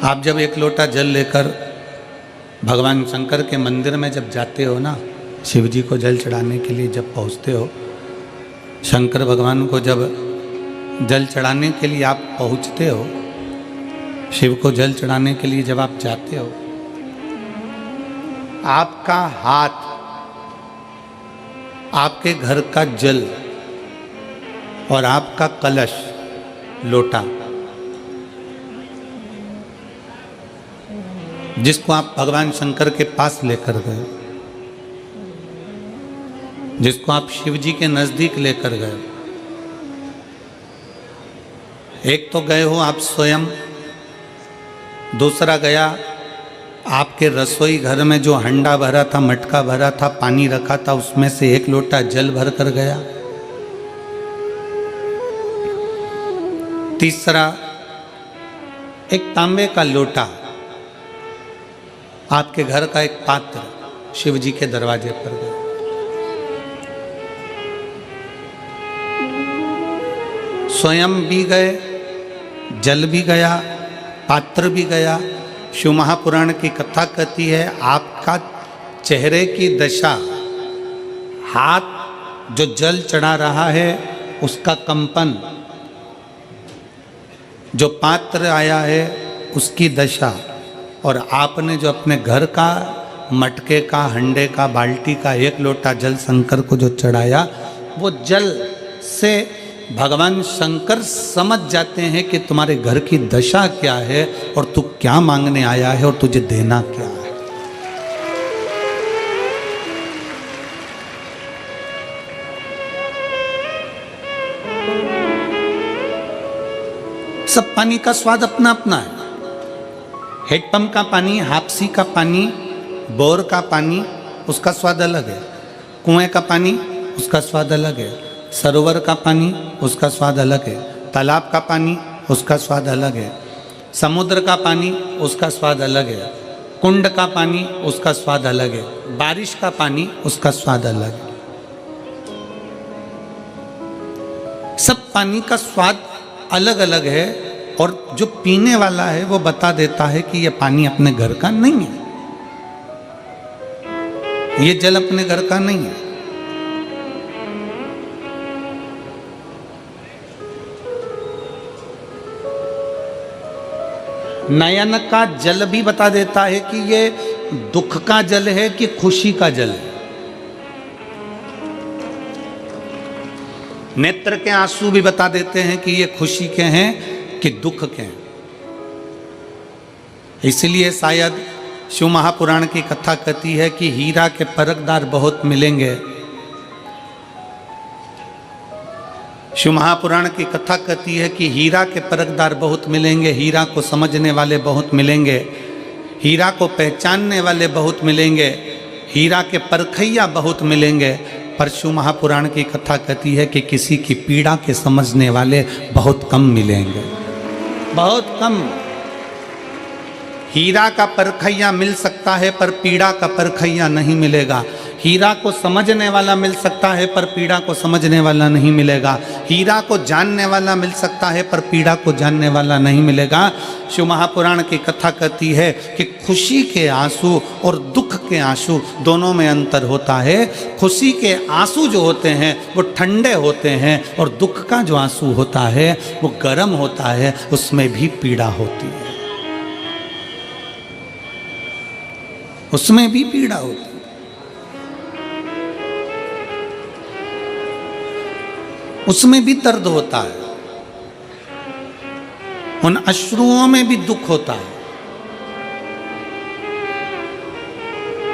आप जब एक लोटा जल लेकर भगवान शंकर के मंदिर में जब जाते हो ना, शिव जी को जल चढ़ाने के लिए जब पहुँचते हो, शंकर भगवान को जब जल चढ़ाने के लिए आप पहुँचते हो, शिव को जल चढ़ाने के लिए जब आप जाते हो, आपका हाथ आपके घर का जल और आपका कलश लोटा, जिसको आप भगवान शंकर के पास लेकर गए, जिसको आप शिव जी के नजदीक लेकर गए, एक तो गए हो आप स्वयं, दूसरा गया आपके रसोई घर में जो हंडा भरा था, मटका भरा था, पानी रखा था, उसमें से एक लोटा जल भर कर गया। तीसरा एक तांबे का लोटा, आपके घर का एक पात्र शिव जी के दरवाजे पर गया। स्वयं भी गए, जल भी गया, पात्र भी गया। शिव महापुराण की कथा कहती है, आपका चेहरे की दशा, हाथ जो जल चढ़ा रहा है उसका कंपन, जो पात्र आया है उसकी दशा, और आपने जो अपने घर का मटके का, हंडे का, बाल्टी का एक लोटा जल शंकर को जो चढ़ाया, वो जल से भगवान शंकर समझ जाते हैं कि तुम्हारे घर की दशा क्या है और तू क्या मांगने आया है और तुझे देना क्या है। सब पानी का स्वाद अपना अपना है। हेडपंप का पानी, हापसी का पानी, बोर का पानी, उसका स्वाद अलग है। कुएं का पानी, उसका स्वाद अलग है। सरोवर का पानी, उसका स्वाद अलग है। तालाब का पानी, उसका स्वाद अलग है। समुद्र का पानी, उसका स्वाद अलग है। कुंड का पानी, उसका स्वाद अलग है। बारिश का पानी, उसका स्वाद अलग है। सब पानी का स्वाद अलग अलग है, और जो पीने वाला है वो बता देता है कि ये पानी अपने घर का नहीं है, ये जल अपने घर का नहीं है। नयन का जल भी बता देता है कि ये दुख का जल है कि खुशी का जल है। नेत्र के आंसू भी बता देते हैं कि ये खुशी के हैं कि दुख के हैं। इसलिए शायद शिव महापुराण की कथा कहती है कि हीरा के परखदार बहुत मिलेंगे। शिव महापुराण की कथा कहती है कि हीरा के परखदार बहुत मिलेंगे, हीरा को समझने वाले बहुत मिलेंगे, हीरा को पहचानने वाले बहुत मिलेंगे, हीरा के परखैया बहुत मिलेंगे। पर शिव महापुराण की कथा कहती है कि किसी की पीड़ा के समझने वाले बहुत कम मिलेंगे, बहुत कम। हीरा का परखैया मिल सकता है पर पीड़ा का परखैया नहीं मिलेगा। हीरा को समझने वाला मिल सकता है पर पीड़ा को समझने वाला नहीं मिलेगा। हीरा को जानने वाला मिल सकता है पर पीड़ा को जानने वाला नहीं मिलेगा। शिव महापुराण की कथा कहती है कि खुशी के आंसू और दुख के आंसू दोनों में अंतर होता है। खुशी के आंसू जो होते हैं वो ठंडे होते हैं, और दुख का जो आंसू होता है वो गर्म होता है, उसमें भी पीड़ा होती है, उसमें भी पीड़ा होती है। उसमें भी दर्द होता है, उन अश्रुओं में भी दुख होता है।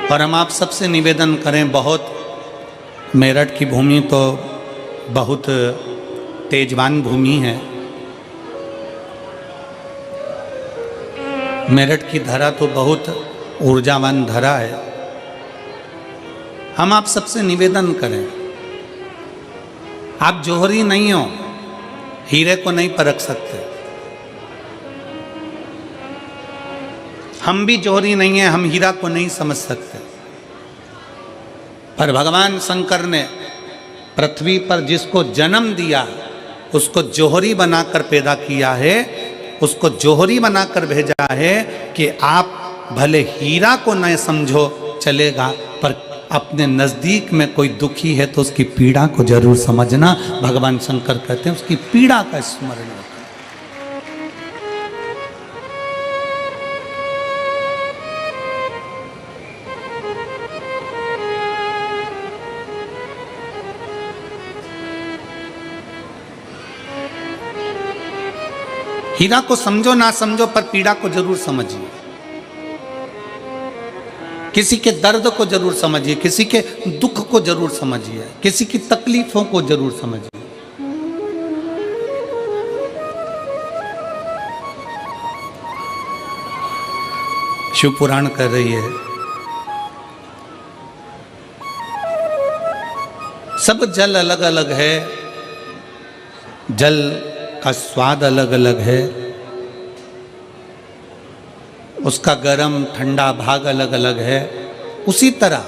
और हम आप सबसे निवेदन करें, बहुत मेरठ की भूमि तो बहुत तेजवान भूमि है। मेरठ की धरा तो बहुत ऊर्जावान धरा है। हम आप सबसे निवेदन करें, आप जौहरी नहीं हो, हीरे को नहीं परख सकते। हम भी जौहरी नहीं हैं, हम हीरा को नहीं समझ सकते। पर भगवान शंकर ने पृथ्वी पर जिसको जन्म दिया, उसको जौहरी बनाकर पैदा किया है, उसको जौहरी बनाकर भेजा है कि आप भले हीरा को न समझो चलेगा, पर अपने नज़दीक में कोई दुखी है तो उसकी पीड़ा को जरूर समझना। भगवान शंकर कहते हैं उसकी पीड़ा का स्मरण करो। हीरा को समझो ना समझो पर पीड़ा को जरूर समझिए, किसी के दर्द को जरूर समझिए, किसी के दुख को जरूर समझिए, किसी की तकलीफों को जरूर समझिए। शिव पुराण कर रही है सब जल अलग अलग है, जल का स्वाद अलग अलग है, उसका गर्म ठंडा भाग अलग अलग है। उसी तरह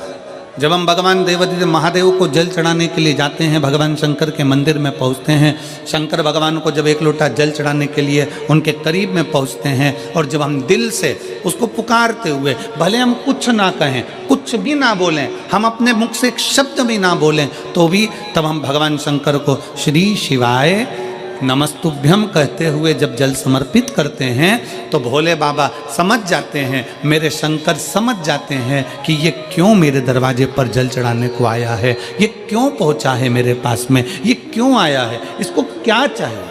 जब हम भगवान देवादिदेव महादेव को जल चढ़ाने के लिए जाते हैं, भगवान शंकर के मंदिर में पहुंचते हैं, शंकर भगवान को जब एक लोटा जल चढ़ाने के लिए उनके करीब में पहुंचते हैं और जब हम दिल से उसको पुकारते हुए, भले हम कुछ ना कहें, कुछ भी ना बोलें, हम अपने मुख से एक शब्द भी ना बोलें, तो भी तब हम भगवान शंकर को श्री शिवाय नमस्तुभ्यम कहते हुए जब जल समर्पित करते हैं तो भोले बाबा समझ जाते हैं, मेरे शंकर समझ जाते हैं कि ये क्यों मेरे दरवाजे पर जल चढ़ाने को आया है, ये क्यों पहुंचा है मेरे पास में, ये क्यों आया है, इसको क्या चाहिए,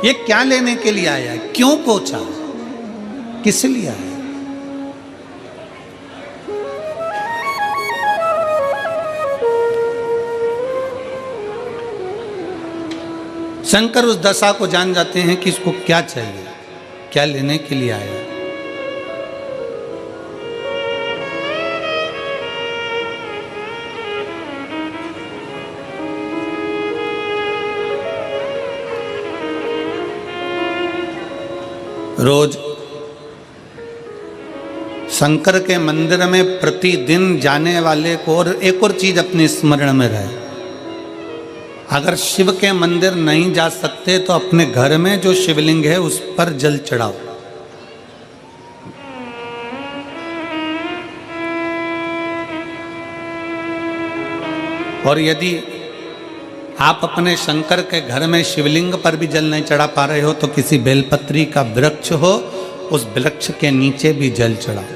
ये क्या लेने के लिए आया है, क्यों पहुंचा, किस लिए आया। शंकर उस दशा को जान जाते हैं कि इसको क्या चाहिए, क्या लेने के लिए आया। रोज शंकर के मंदिर में प्रतिदिन जाने वाले को और एक और चीज अपने स्मरण में रहे, अगर शिव के मंदिर नहीं जा सकते तो अपने घर में जो शिवलिंग है उस पर जल चढ़ाओ। और यदि आप अपने शंकर के घर में शिवलिंग पर भी जल नहीं चढ़ा पा रहे हो तो किसी बेलपत्री का वृक्ष हो, उस वृक्ष के नीचे भी जल चढ़ाओ।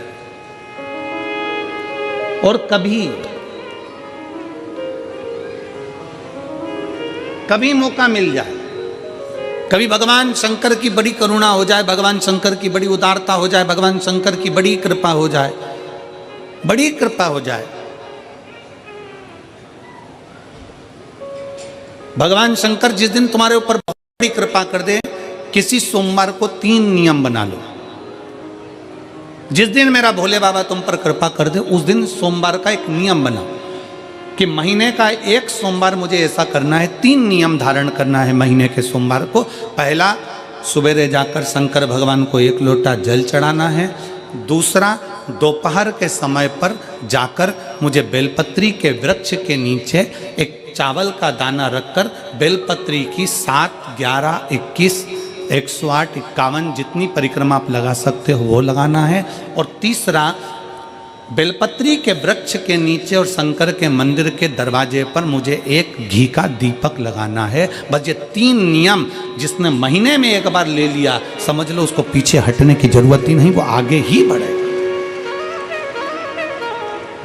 और कभी मौका मिल जाए, कभी भगवान शंकर की बड़ी करुणा हो जाए, भगवान शंकर की बड़ी उदारता हो जाए, भगवान शंकर की बड़ी कृपा हो जाए, बड़ी कृपा हो जाए, भगवान शंकर जिस दिन तुम्हारे ऊपर बहुत बड़ी कृपा कर दे, किसी सोमवार को 3 नियम बना लो। जिस दिन मेरा भोले बाबा तुम पर कृपा कर दे उस दिन सोमवार का एक नियम बनाओ कि महीने का एक सोमवार मुझे ऐसा करना है, 3 नियम धारण करना है महीने के सोमवार को। पहला, सुबेरे जाकर शंकर भगवान को 1 लोटा जल चढ़ाना है। दूसरा, दोपहर के समय पर जाकर मुझे बेलपत्री के वृक्ष के नीचे एक चावल का दाना रखकर बेलपत्री की 7, 11, 21, 108, 51 जितनी परिक्रमा आप लगा सकते हो वो लगाना है। और तीसरा, बेलपत्री के वृक्ष के नीचे और शंकर के मंदिर के दरवाजे पर मुझे एक घी का दीपक लगाना है। बस ये 3 नियम जिसने महीने में एक बार ले लिया, समझ लो उसको पीछे हटने की जरूरत ही नहीं, वो आगे ही बढ़ेगा।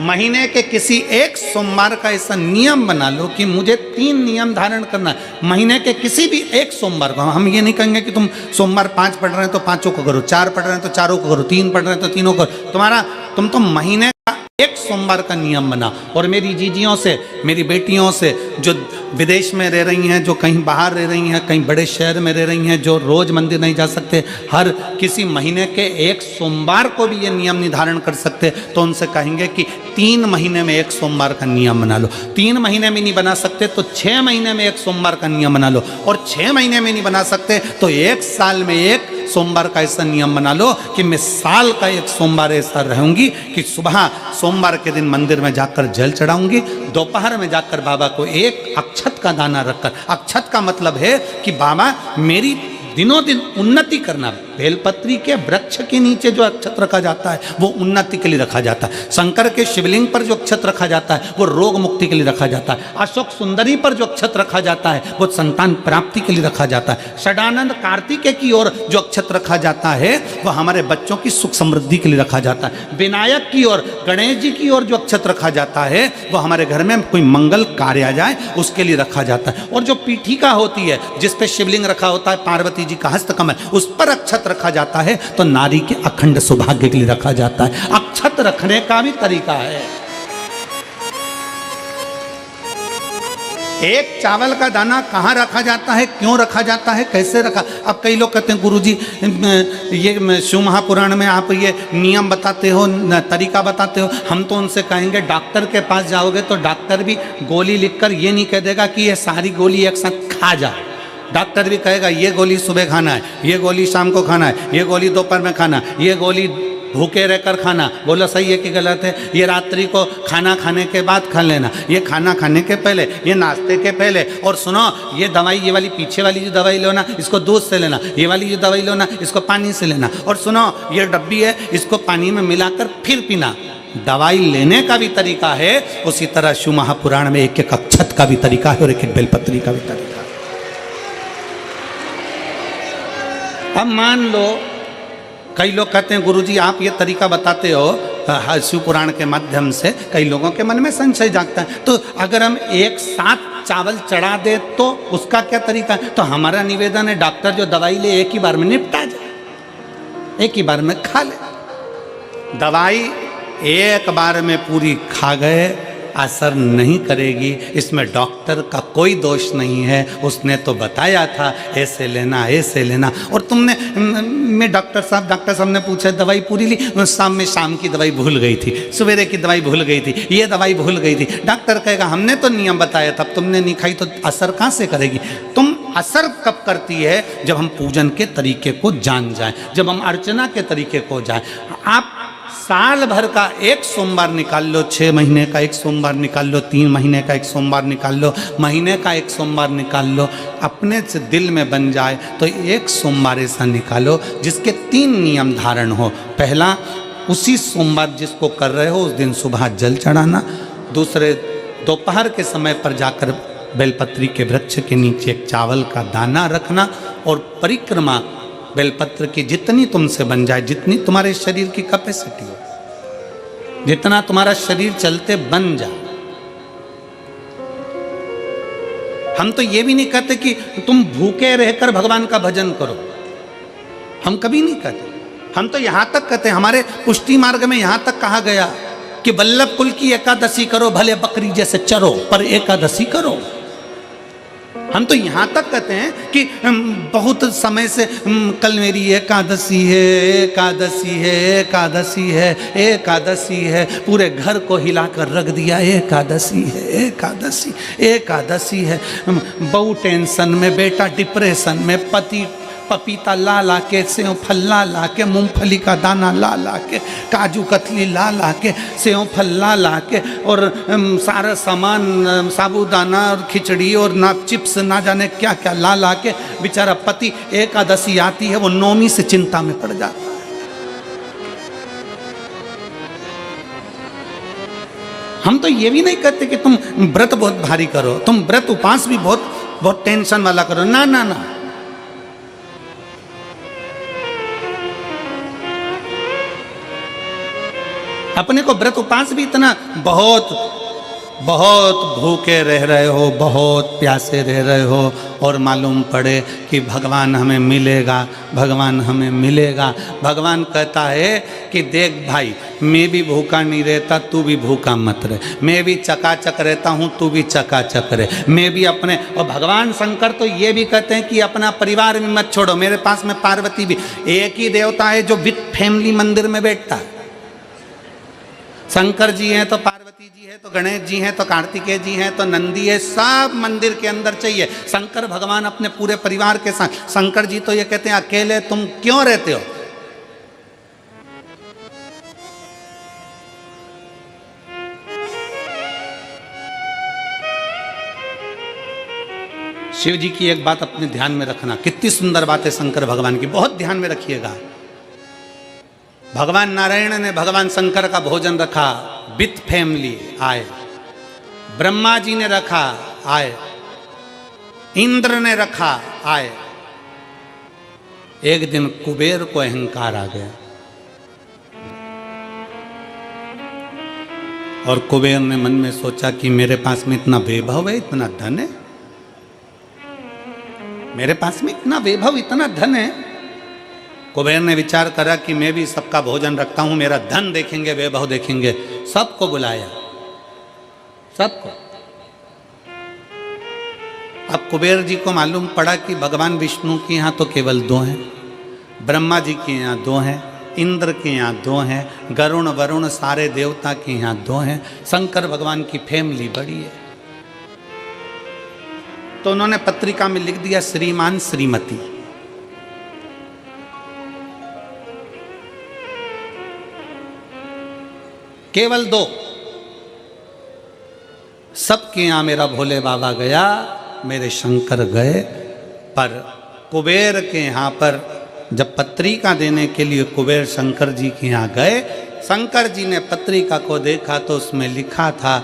महीने के किसी एक सोमवार का ऐसा नियम बना लो कि मुझे 3 नियम धारण करना है महीने के किसी भी एक सोमवार को। हम ये नहीं कहेंगे कि तुम सोमवार 5 पढ़ रहे हैं तो 5 को करो, 4 पढ़ रहे हैं तो 4 को करो, 3 पढ़ रहे हैं तो 3 को करो। तुम तो महीने का एक सोमवार का नियम बना। और मेरी जीजियों से, मेरी बेटियों से जो विदेश में रह रही हैं, जो कहीं बाहर रह रही हैं, कहीं बड़े शहर में रह रही हैं, जो रोज मंदिर नहीं जा सकते, हर किसी महीने के एक सोमवार को भी ये नियम निर्धारण कर सकते, तो उनसे कहेंगे कि 3 महीने में एक सोमवार का नियम बना लो। 3 महीने में नहीं बना सकते तो 6 महीने में एक सोमवार का नियम बना लो। और 6 महीने में नहीं बना सकते तो 1 साल में एक सोमवार का ऐसा नियम बना लो कि मैं साल का एक सोमवार ऐसा रहूंगी कि सुबह सोमवार के दिन मंदिर में जाकर जल चढ़ाऊंगी, दोपहर में जाकर बाबा को एक अक्षत का दाना रखकर, अक्षत का मतलब है कि बाबा मेरी दिनों दिन उन्नति करना। बेलपत्री के वृक्ष के नीचे जो अक्षत रखा जाता है वो उन्नति के लिए रखा जाता है। शंकर के शिवलिंग पर जो अक्षत रखा जाता है वो रोग मुक्ति के लिए रखा जाता है। अशोक सुंदरी पर जो अक्षत रखा जाता है वो संतान प्राप्ति के लिए रखा जाता है। षडानंद कार्तिकेय की ओर जो अक्षत रखा जाता है वो हमारे बच्चों की सुख समृद्धि के लिए रखा जाता है। विनायक की ओर, गणेश जी की ओर जो अक्षत रखा जाता है वो हमारे घर में कोई मंगल कार्य आ जाए उसके लिए रखा जाता है। और जो पीठिका होती है जिस पे शिवलिंग रखा होता है, पार्वती जी का हस्तकमल, उस पर अक्षत रखा जाता है तो नारी के अखंड सौभाग्य के लिए रखा जाता है। अक्षत रखने का भी तरीका है। एक चावल का दाना कहाँ रखा जाता है, क्यों रखा जाता है, कैसे रखा। अब कई लोग कहते हैं गुरुजी ये शिव महापुराण में आप ये नियम बताते हो, तरीका बताते हो। हम तो उनसे कहेंगे डॉक्टर के पास जाओगे तो डॉक्टर भी गोली लिखकर ये नहीं कह देगा कि ये सारी गोली एक साथ खा जा। डॉक्टर भी कहेगा ये गोली सुबह खाना है, ये गोली शाम को खाना है, ये गोली दोपहर में खाना, ये गोली भूखे रहकर खाना। बोलो सही है कि गलत है। ये रात्रि को खाना खाने के बाद खा लेना, ये खाना खाने के पहले, ये नाश्ते के पहले। और सुनो ये दवाई, ये वाली पीछे वाली जो दवाई लो ना इसको दूध से लेना, ये वाली जो दवाई लो ना इसको पानी से लेना। और सुनो ये डब्बी है इसको पानी में मिलाकर फिर पीना। दवाई लेने का भी तरीका है, उसी तरह शिव महापुराण में एक एक अक्षत का भी तरीका है और एक एक बेलपत्री का भी तरीका है। अब मान लो कई लोग कहते हैं गुरुजी आप ये तरीका बताते हो शिव पुराण के माध्यम से, कई लोगों के मन में संशय जागता है। तो अगर हम एक साथ चावल चढ़ा दे तो उसका क्या तरीका है। तो हमारा निवेदन है डॉक्टर जो दवाई ले एक ही बार में निपटा जाए, एक ही बार में खा ले। दवाई एक बार में पूरी खा गए असर नहीं करेगी, इसमें डॉक्टर का कोई दोष नहीं है। उसने तो बताया था ऐसे लेना ऐसे लेना। और तुमने मैं डॉक्टर साहब ने पूछा दवाई पूरी ली, शाम की दवाई भूल गई थी, सवेरे की दवाई भूल गई थी, ये दवाई भूल गई थी। डॉक्टर कहेगा हमने तो नियम बताया था, तुमने नहीं खाई तो असर कहाँ से करेगी। तुम असर कब करती है जब हम पूजन के तरीके को जान जाएं, जब हम अर्चना के तरीके को जाएं। आप साल भर का एक सोमवार निकाल लो, 6 महीने का एक सोमवार निकाल लो, 3 महीने का एक सोमवार निकाल लो, महीने का एक सोमवार निकाल लो। अपने से दिल में बन जाए तो एक सोमवार ऐसा निकालो जिसके 3 नियम धारण हो। पहला, उसी सोमवार जिसको कर रहे हो उस दिन सुबह जल चढ़ाना। दूसरे, दोपहर के समय पर जाकर बेलपत्री के वृक्ष के नीचे एक चावल का दाना रखना। और परिक्रमा बेलपत्र की जितनी तुमसे बन जाए, जितनी तुम्हारे शरीर की कैपेसिटी हो, जितना तुम्हारा शरीर चलते बन जाए। हम तो ये भी नहीं कहते कि तुम भूखे रहकर भगवान का भजन करो, हम कभी नहीं कहते। हम तो यहां तक कहते हैं, हमारे पुष्टि मार्ग में यहां तक कहा गया कि वल्लभ कुल की एकादशी करो, भले बकरी जैसे चरो पर एकादशी करो। हम तो यहाँ तक कहते हैं कि बहुत समय से कल मेरी एकादशी है, एकादशी है, एकादशी है, एकादशी है, पूरे घर को हिलाकर रख दिया एकादशी है, एकादशी, एकादशी है। बहू टेंशन में, बेटा डिप्रेशन में, पति पपीता ला ला के, सेव फल ला के, मूंगफली का दाना ला के, काजू कतली ला के, सेव फल ला के, और सारा सामान साबूदाना और खिचड़ी और ना चिप्स ना जाने क्या क्या ला के बेचारा पति एकादशी आती है वो नौमी से चिंता में पड़ जाता है। हम तो ये भी नहीं कहते कि तुम व्रत बहुत भारी करो, तुम व्रत उपास भी बहुत टेंशन वाला करो। ना ना ना, अपने को व्रत उपास भी इतना बहुत भूखे रह रहे हो, बहुत प्यासे रह रहे हो, और मालूम पड़े कि भगवान हमें मिलेगा, भगवान हमें मिलेगा। भगवान कहता है कि देख भाई, मैं भी भूखा नहीं रहता, तू भी भूखा मत रहे। मैं भी चकाचक रहता हूँ, तू भी चकाचक रहे। मैं भी अपने, और भगवान शंकर तो ये भी कहते हैं कि अपना परिवार भी मत छोड़ो। मेरे पास में पार्वती भी, एक ही देवता है जो विद फैमिली मंदिर में बैठता है। शंकर जी हैं तो पार्वती जी है तो गणेश जी हैं तो कार्तिकेय जी हैं तो नंदी है, सब मंदिर के अंदर चाहिए। शंकर भगवान अपने पूरे परिवार के साथ, शंकर जी तो ये कहते हैं अकेले तुम क्यों रहते हो? शिव जी की एक बात अपने ध्यान में रखना, कितनी सुंदर बात है शंकर भगवान की, बहुत ध्यान में रखिएगा। भगवान नारायण ने भगवान शंकर का भोजन रखा, विथ फैमिली आए। ब्रह्मा जी ने रखा, आए। इंद्र ने रखा, आए। एक दिन कुबेर को अहंकार आ गया और कुबेर ने मन में सोचा कि मेरे पास में इतना वैभव है, इतना धन है, मेरे पास में इतना वैभव, इतना धन है। कुबेर ने विचार करा कि मैं भी सबका भोजन रखता हूं, मेरा धन देखेंगे, वैभव देखेंगे। सबको बुलाया, सबको। अब कुबेर जी को मालूम पड़ा कि भगवान विष्णु के यहाँ तो केवल 2 हैं, ब्रह्मा जी के यहाँ 2 हैं, इंद्र के यहाँ 2 हैं, गरुण वरुण सारे देवता के यहाँ 2 हैं, शंकर भगवान की फैमिली बड़ी है। तो उन्होंने पत्रिका में लिख दिया श्रीमान श्रीमती। केवल 2। सबके यहां मेरा भोले बाबा गया, मेरे शंकर गए, पर कुबेर के यहां पर जब पत्रिका देने के लिए कुबेर शंकर जी के यहां गए, शंकर जी ने पत्रिका को देखा तो उसमें लिखा था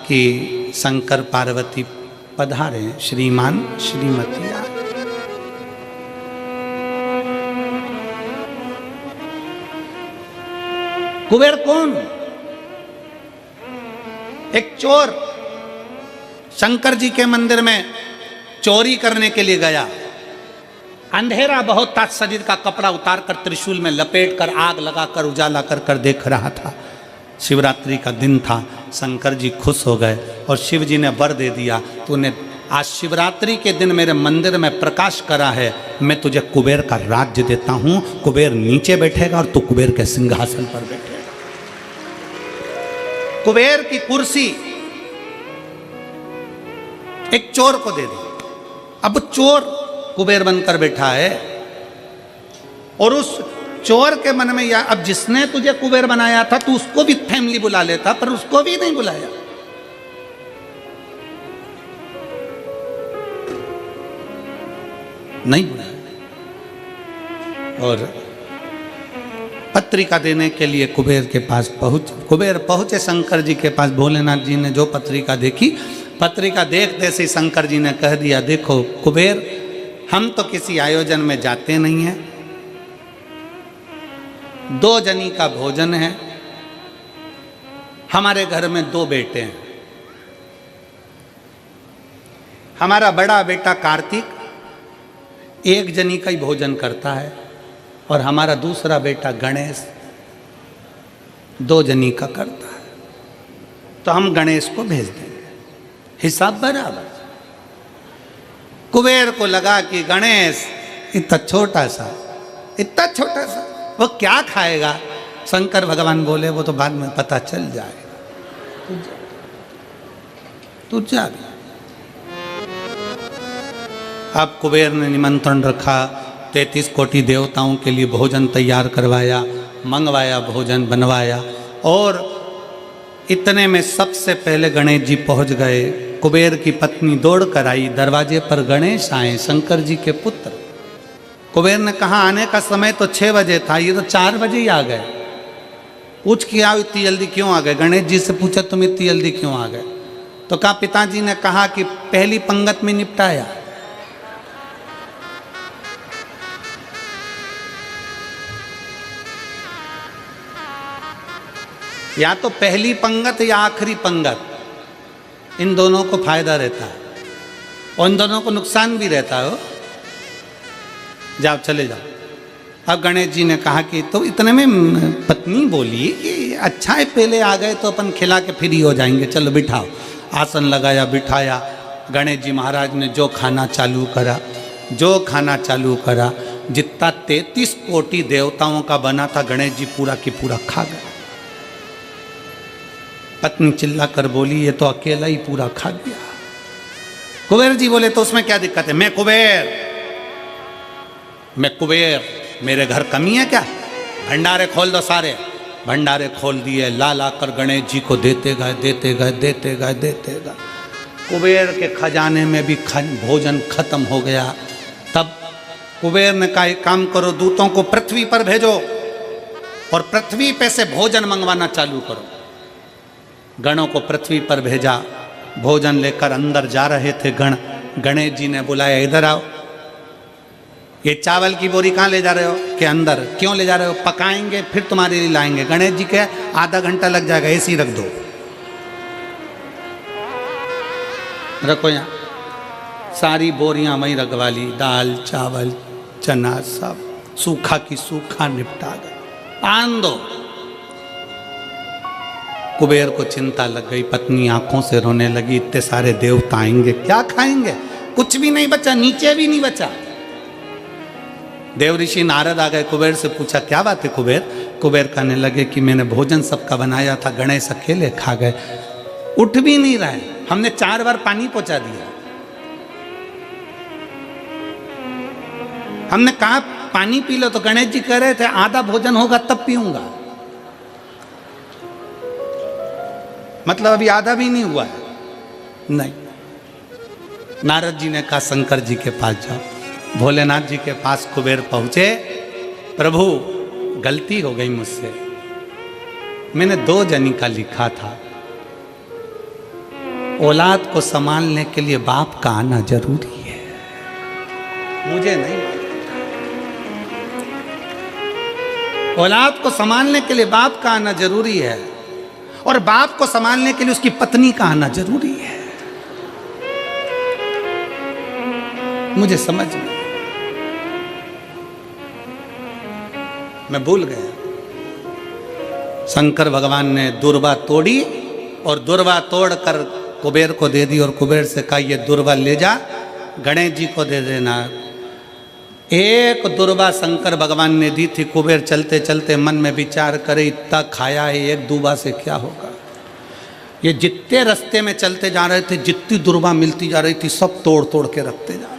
कि शंकर पार्वती पधारे, श्रीमान श्रीमती आए। कुबेर कौन? एक चोर शंकर जी के मंदिर में चोरी करने के लिए गया। अंधेरा बहुत था, शरीर का कपड़ा उतार कर त्रिशूल में लपेट कर आग लगाकर उजाला कर कर देख रहा था। शिवरात्रि का दिन था, शंकर जी खुश हो गए और शिव जी ने वर दे दिया, तूने आज शिवरात्रि के दिन मेरे मंदिर में प्रकाश करा है, मैं तुझे कुबेर का राज्य देता हूं। कुबेर नीचे बैठेगा और तू कुबेर के सिंहासन पर बैठेगा। कुबेर की कुर्सी एक चोर को दे दी। अब चोर कुबेर बनकर बैठा है और उस चोर के मन में या अब जिसने तुझे कुबेर बनाया था तू उसको भी फैमिली बुला लेता, पर उसको भी नहीं बुलाया। नहीं बुलाया। और पत्रिका देने के लिए कुबेर के पास कुबेर पहुंचे शंकर जी के पास। भोलेनाथ जी ने जो पत्रिका देखी, पत्रिका देखते से शंकर जी ने कह दिया, देखो कुबेर, हम तो किसी आयोजन में जाते नहीं हैं, 2 जनी का भोजन है, हमारे घर में 2 बेटे हैं, हमारा बड़ा बेटा कार्तिक 1 जनी का ही भोजन करता है और हमारा दूसरा बेटा गणेश 2 जनी का करता है, तो हम गणेश को भेज देंगे, हिसाब बराबर। कुबेर को लगा कि गणेश इतना छोटा सा वो क्या खाएगा। शंकर भगवान बोले वो तो बाद में पता चल जाएगा, तू जा। अब कुबेर ने निमंत्रण रखा, 33 कोटि देवताओं के लिए भोजन तैयार करवाया, मंगवाया, भोजन बनवाया। और इतने में सबसे पहले गणेश जी पहुंच गए। कुबेर की पत्नी दौड़ कर आई, दरवाजे पर गणेश आए, शंकर जी के पुत्र। कुबेर ने कहा आने का समय तो 6 बजे था, ये तो 4 बजे ही आ गए। पूछ के आओ इतनी जल्दी क्यों आ गए? गणेश जी से पूछा तुम इतनी जल्दी क्यों आ गए? तो कहा पिताजी ने कहा कि पहली पंगत में निपटाया। या तो पहली पंगत या आखिरी पंगत, इन दोनों को फायदा रहता है और इन दोनों को नुकसान भी रहता है। जाओ चले जाओ। अब गणेश जी ने कहा कि तो इतने में पत्नी बोली कि अच्छा है पहले आ गए तो अपन खिला के फ्री हो जाएंगे, चलो बिठाओ। आसन लगाया, बिठाया। गणेश जी महाराज ने जो खाना चालू करा, जितना 33 कोटि देवताओं का बना था, गणेश जी पूरा की पूरा खा गए। पत्नी चिल्ला कर बोली, ये तो अकेला ही पूरा खा गया। कुबेर जी बोले, तो उसमें क्या दिक्कत है? मैं कुबेर, मेरे घर कमी है क्या? भंडारे खोल दो सारे। भंडारे खोल दिए, ला ला कर गणेश जी को देते गए। कुबेर के खजाने में भी भोजन खत्म हो गया। तब कुबेर ने कहा, एक काम करो, दूतों को पृथ्वी पर भेजो और पृथ्वी पे से भोजन मंगवाना चालू करो। गणों को पृथ्वी पर भेजा, भोजन लेकर अंदर जा रहे थे गण। गणेश जी ने बुलाया, इधर आओ। ये चावल की बोरी कहाँ ले जा रहे हो? कि अंदर। क्यों ले जा रहे हो? पकाएंगे फिर तुम्हारे लिए लाएंगे। गणेश जी के आधा घंटा लग जाएगा, ऐसे ही रख दो, रखो यहाँ। सारी बोरियां वहीं रखवा ली, दाल चावल चना सब सूखा की सूखा निपटा गए। पान दो। कुबेर को चिंता लग गई, पत्नी आंखों से रोने लगी, इतने सारे देवता आएंगे, क्या खाएंगे? कुछ भी नहीं बचा, नीचे भी नहीं बचा। देव ऋषि नारद आ गए, कुबेर से पूछा, क्या बात है कुबेर? कुबेर कहने लगे कि मैंने भोजन सबका बनाया था, गणेश अकेले खा गए, उठ भी नहीं रहे, हमने 4 बार पानी पहुंचा दिया। हमने कहा पानी पी लो, तो गणेश जी कह रहे थे आधा भोजन होगा तब पीऊंगा। मतलब अभी आधा भी नहीं हुआ है। नहीं। नारद जी ने कहा शंकर जी के पास जाओ। भोलेनाथ जी के पास कुबेर पहुंचे, प्रभु गलती हो गई मुझसे, मैंने 2 जनी का लिखा था, औलाद को संभालने के लिए बाप का आना जरूरी है, मुझे नहीं मालूम। औलाद को संभालने के लिए बाप का आना जरूरी है, और बाप को संभालने के लिए उसकी पत्नी का आना जरूरी है। मुझे समझ में, मैं भूल गया। शंकर भगवान ने दुर्वा तोड़ी और दुर्वा तोड़कर कुबेर को दे दी, और कुबेर से कहा, ये दुर्वा ले जा, गणेश जी को दे देना। एक दुर्वा शंकर भगवान ने दी थी। कुबेर चलते चलते मन में विचार करे, इतना खाया है, एक दुर्वा से क्या होगा? ये जितने रास्ते में चलते जा रहे थे, जितनी दुर्वा मिलती जा रही थी, सब तोड़ तोड़ के रखते जा रहे थे।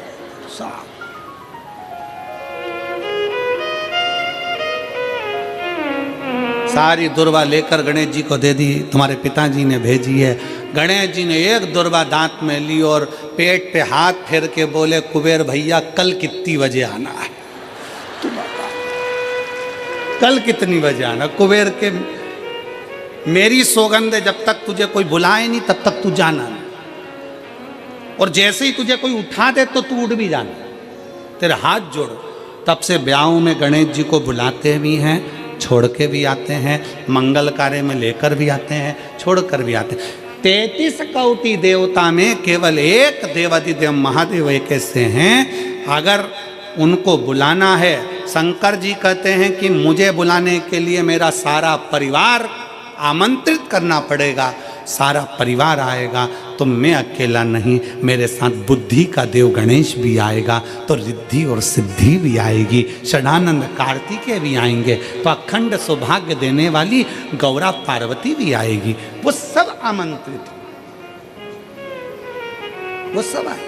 सारी दुर्वा लेकर गणेश जी को दे दी, तुम्हारे पिताजी ने भेजी है। गणेश जी ने एक दुर्वा दांत में ली और पेट पे हाथ फेर के बोले, कुबेर भैया कल कितनी बजे आना है? तू बता, कल कितनी बजे आना? कुबेर के, मेरी सौगंध है, जब तक तुझे कोई बुलाए नहीं तब तक तू जाना नहीं, और जैसे ही तुझे कोई उठा दे तो तू उठ भी जाना, तेरे हाथ जोड़ो। तब से ब्याहों में गणेश जी को बुलाते भी हैं, छोड़ के भी आते हैं, मंगल कार्य में लेकर भी आते हैं, छोड़ कर भी आते हैं। 33 कोटि देवता में केवल एक देवाधिदेव महादेव एक ऐसे हैं, अगर उनको बुलाना है, शंकर जी कहते हैं कि मुझे बुलाने के लिए मेरा सारा परिवार आमंत्रित करना पड़ेगा, सारा परिवार आएगा, तो मैं अकेला नहीं, मेरे साथ बुद्धि का देव गणेश भी आएगा, तो रिद्धि और सिद्धि भी आएगी, षडानंद कार्तिकेय भी आएंगे, तो अखंड सौभाग्य देने वाली गौरा पार्वती भी आएगी। वो सब आमंत्रित, वो सब आए।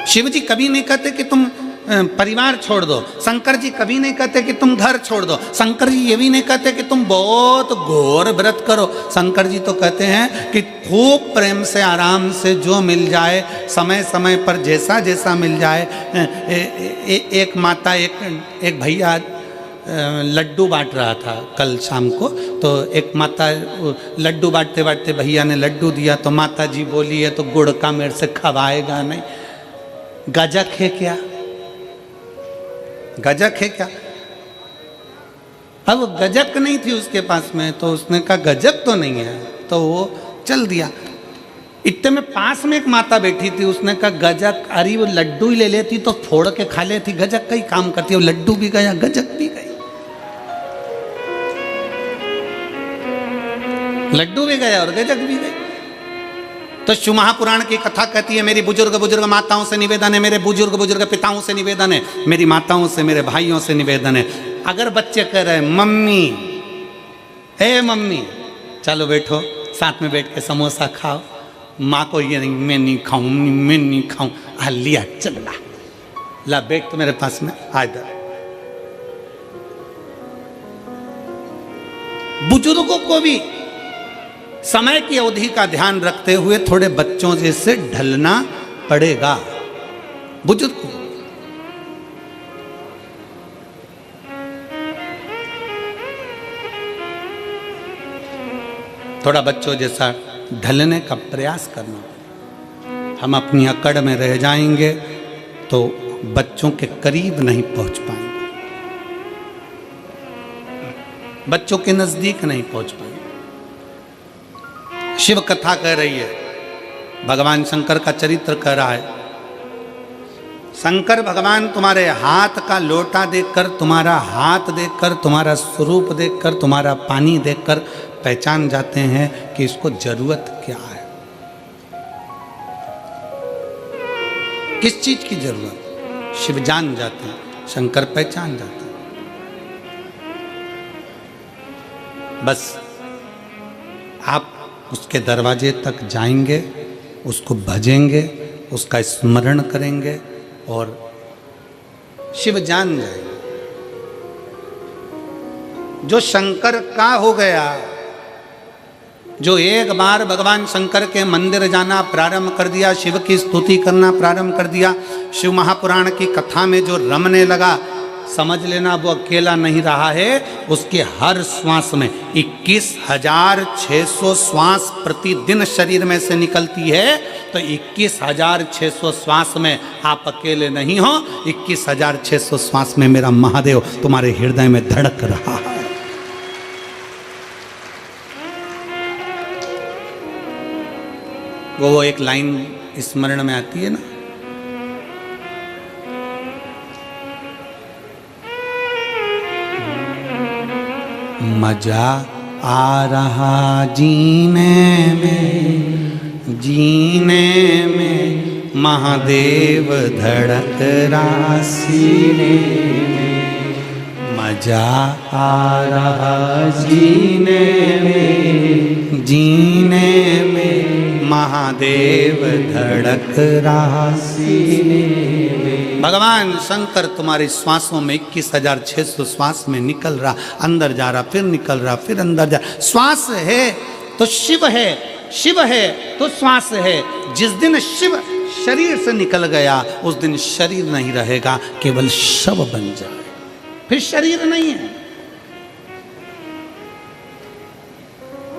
शिव जी कभी नहीं कहते कि तुम परिवार छोड़ दो, शंकर जी कभी नहीं कहते कि तुम घर छोड़ दो, शंकर जी ये भी नहीं कहते कि तुम बहुत घोर व्रत करो। शंकर जी तो कहते हैं कि खूब प्रेम से आराम से जो मिल जाए, समय समय पर जैसा जैसा मिल जाए। एक माता, एक भैया लड्डू बांट रहा था कल शाम को, तो एक माता लड्डू बांटते बांटते भैया ने लड्डू दिया, तो माता जी बोली, है तो गुड़ का मेरे से खवाएगा नहीं, गजक है क्या? गजक है क्या? अब गजक नहीं थी उसके पास में, तो उसने कहा गजक तो नहीं है, तो वो चल दिया। इतने में पास में एक माता बैठी थी, उसने कहा गजक, अरे वो लड्डू ही ले लेती तो फोड़ के खा लेती, गजक का ही काम करती है, वो लड्डू भी गया गजक भी गई, लड्डू भी गया और गजक भी गई। तो शिव महापुराण की कथा कहती है, मेरी बुजुर्ग माताओं से निवेदन है, मेरे बुजुर्ग पिताओं से निवेदन है, मेरी माताओं से, मेरे भाइयों से निवेदन है, अगर बच्चे कह रहे हैं मम्मी ए मम्मी चलो बैठो, साथ में बैठ के समोसा खाओ। माँ को ये नहीं, मैं नहीं खाऊं, मैं नहीं खाऊं। लिया चल ला बैठ तो मेरे पास में आ इधर। बुजुर्गों को भी समय की अवधि का ध्यान रखते हुए थोड़े बच्चों जैसे ढलना पड़ेगा। बुजुर्ग को थोड़ा बच्चों जैसा ढलने का प्रयास करना। हम अपनी अकड़ में रह जाएंगे तो बच्चों के करीब नहीं पहुंच पाएंगे, बच्चों के नजदीक नहीं पहुंच पाएंगे। शिव कथा कह रही है, भगवान शंकर का चरित्र कह रहा है। शंकर भगवान तुम्हारे हाथ का लोटा देखकर, तुम्हारा हाथ देखकर, तुम्हारा स्वरूप देखकर, तुम्हारा पानी देखकर पहचान जाते हैं कि इसको जरूरत क्या है, किस चीज की जरूरत। शिव जान जाते हैं, शंकर पहचान जाते हैं। बस आप उसके दरवाजे तक जाएंगे, उसको भजेंगे, उसका स्मरण करेंगे और शिव जान जाएंगे। जो शंकर का हो गया, जो एक बार भगवान शंकर के मंदिर जाना प्रारंभ कर दिया, शिव की स्तुति करना प्रारंभ कर दिया, शिव महापुराण की कथा में जो रमने लगा, समझ लेना वो अकेला नहीं रहा है। उसके हर श्वास में 21,600 श्वास प्रतिदिन शरीर में से निकलती है। तो 21,600 श्वास में आप अकेले नहीं हो, 21,600 श्वास में मेरा महादेव तुम्हारे हृदय में धड़क रहा है। वो एक लाइन स्मरण में आती है ना, मजा आ रहा जीने में, जीने में महादेव धड़क रहा सीने में। मजा आ रहा जीने में, जीने में महादेव धड़क रहा सीने में। भगवान शंकर तुम्हारी श्वासों में 21,600 श्वास में निकल रहा, अंदर जा रहा, फिर निकल रहा, फिर अंदर जा। श्वास है तो शिव है, शिव है तो श्वास है। जिस दिन शिव शरीर से निकल गया, उस दिन शरीर नहीं रहेगा, केवल शव बन जाए, फिर शरीर नहीं है।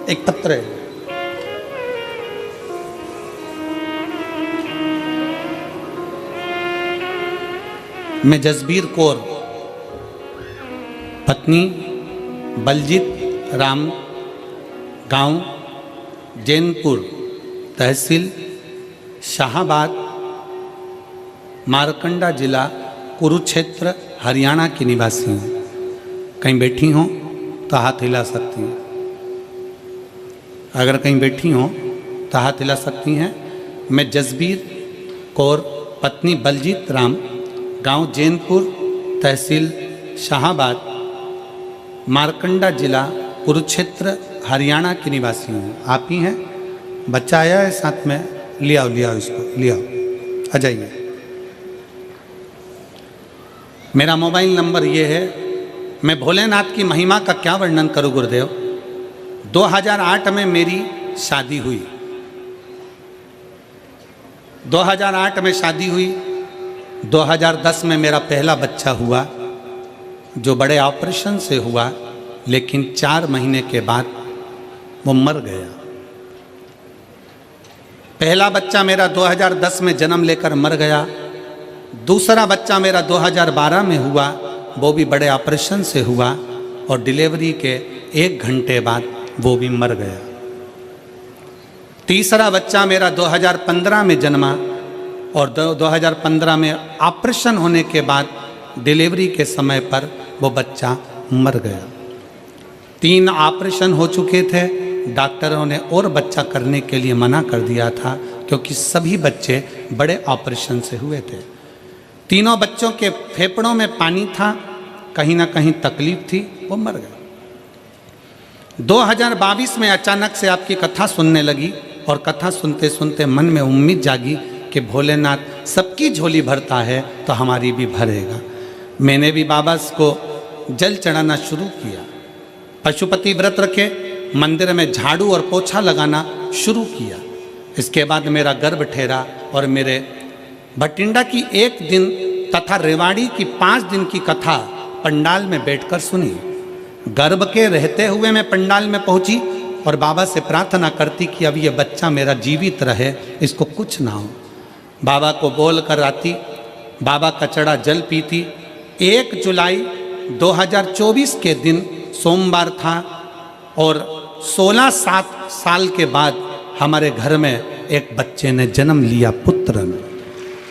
एक पत्र है, मैं जसबीर कौर, पत्नी बलजीत राम, गांव जैनपुर, तहसील शाहाबाद, मारकंडा जिला कुरुक्षेत्र, हरियाणा की निवासी हूँ। कहीं बैठी हों तो हाथ हिला सकती हैं, अगर कहीं बैठी हों तो हाथ हिला सकती हैं। मैं जसबीर कौर, पत्नी बलजीत राम, गांव जैनपुर, तहसील शाहाबाद, मारकंडा जिला कुरुक्षेत्र, हरियाणा की निवासी हूँ। आप ही हैं? बच्चा आया है साथ में, ले आओ, ले आओ, इसको ले आओ, आ जाइए। मेरा मोबाइल नंबर ये है। मैं भोलेनाथ की महिमा का क्या वर्णन करूँ गुरुदेव। 2008 में मेरी शादी हुई, 2008 में शादी हुई। 2010 में मेरा पहला बच्चा हुआ, जो बड़े ऑपरेशन से हुआ, लेकिन 4 महीने के बाद वो मर गया। पहला बच्चा मेरा 2010 में जन्म लेकर मर गया। दूसरा बच्चा मेरा 2012 में हुआ, वो भी बड़े ऑपरेशन से हुआ और डिलीवरी के 1 घंटे बाद वो भी मर गया। तीसरा बच्चा मेरा 2015 में जन्मा और 2015 में ऑपरेशन होने के बाद डिलीवरी के समय पर वो बच्चा मर गया। 3 ऑपरेशन हो चुके थे, डॉक्टरों ने और बच्चा करने के लिए मना कर दिया था, क्योंकि सभी बच्चे बड़े ऑपरेशन से हुए थे। तीनों बच्चों के फेफड़ों में पानी था, कहीं ना कहीं तकलीफ थी, वो मर गए। 2022 में अचानक से आपकी कथा सुनने लगी और कथा सुनते सुनते मन में उम्मीद जागी कि भोलेनाथ सबकी झोली भरता है तो हमारी भी भरेगा। मैंने भी बाबा को जल चढ़ाना शुरू किया, पशुपति व्रत रखे, मंदिर में झाड़ू और पोछा लगाना शुरू किया। इसके बाद मेरा गर्भ ठहरा और मेरे भटिंडा की 1 दिन तथा रेवाड़ी की 5 दिन की कथा पंडाल में बैठकर सुनी। गर्भ के रहते हुए मैं पंडाल में पहुंची और बाबा से प्रार्थना करती कि अब ये बच्चा मेरा जीवित रहे, इसको कुछ ना हो। बाबा को बोल कर आती, बाबा का चढ़ा जल पीती। 1 जुलाई 2024 के दिन सोमवार था और 16-7 साल के बाद हमारे घर में एक बच्चे ने जन्म लिया, पुत्र ने।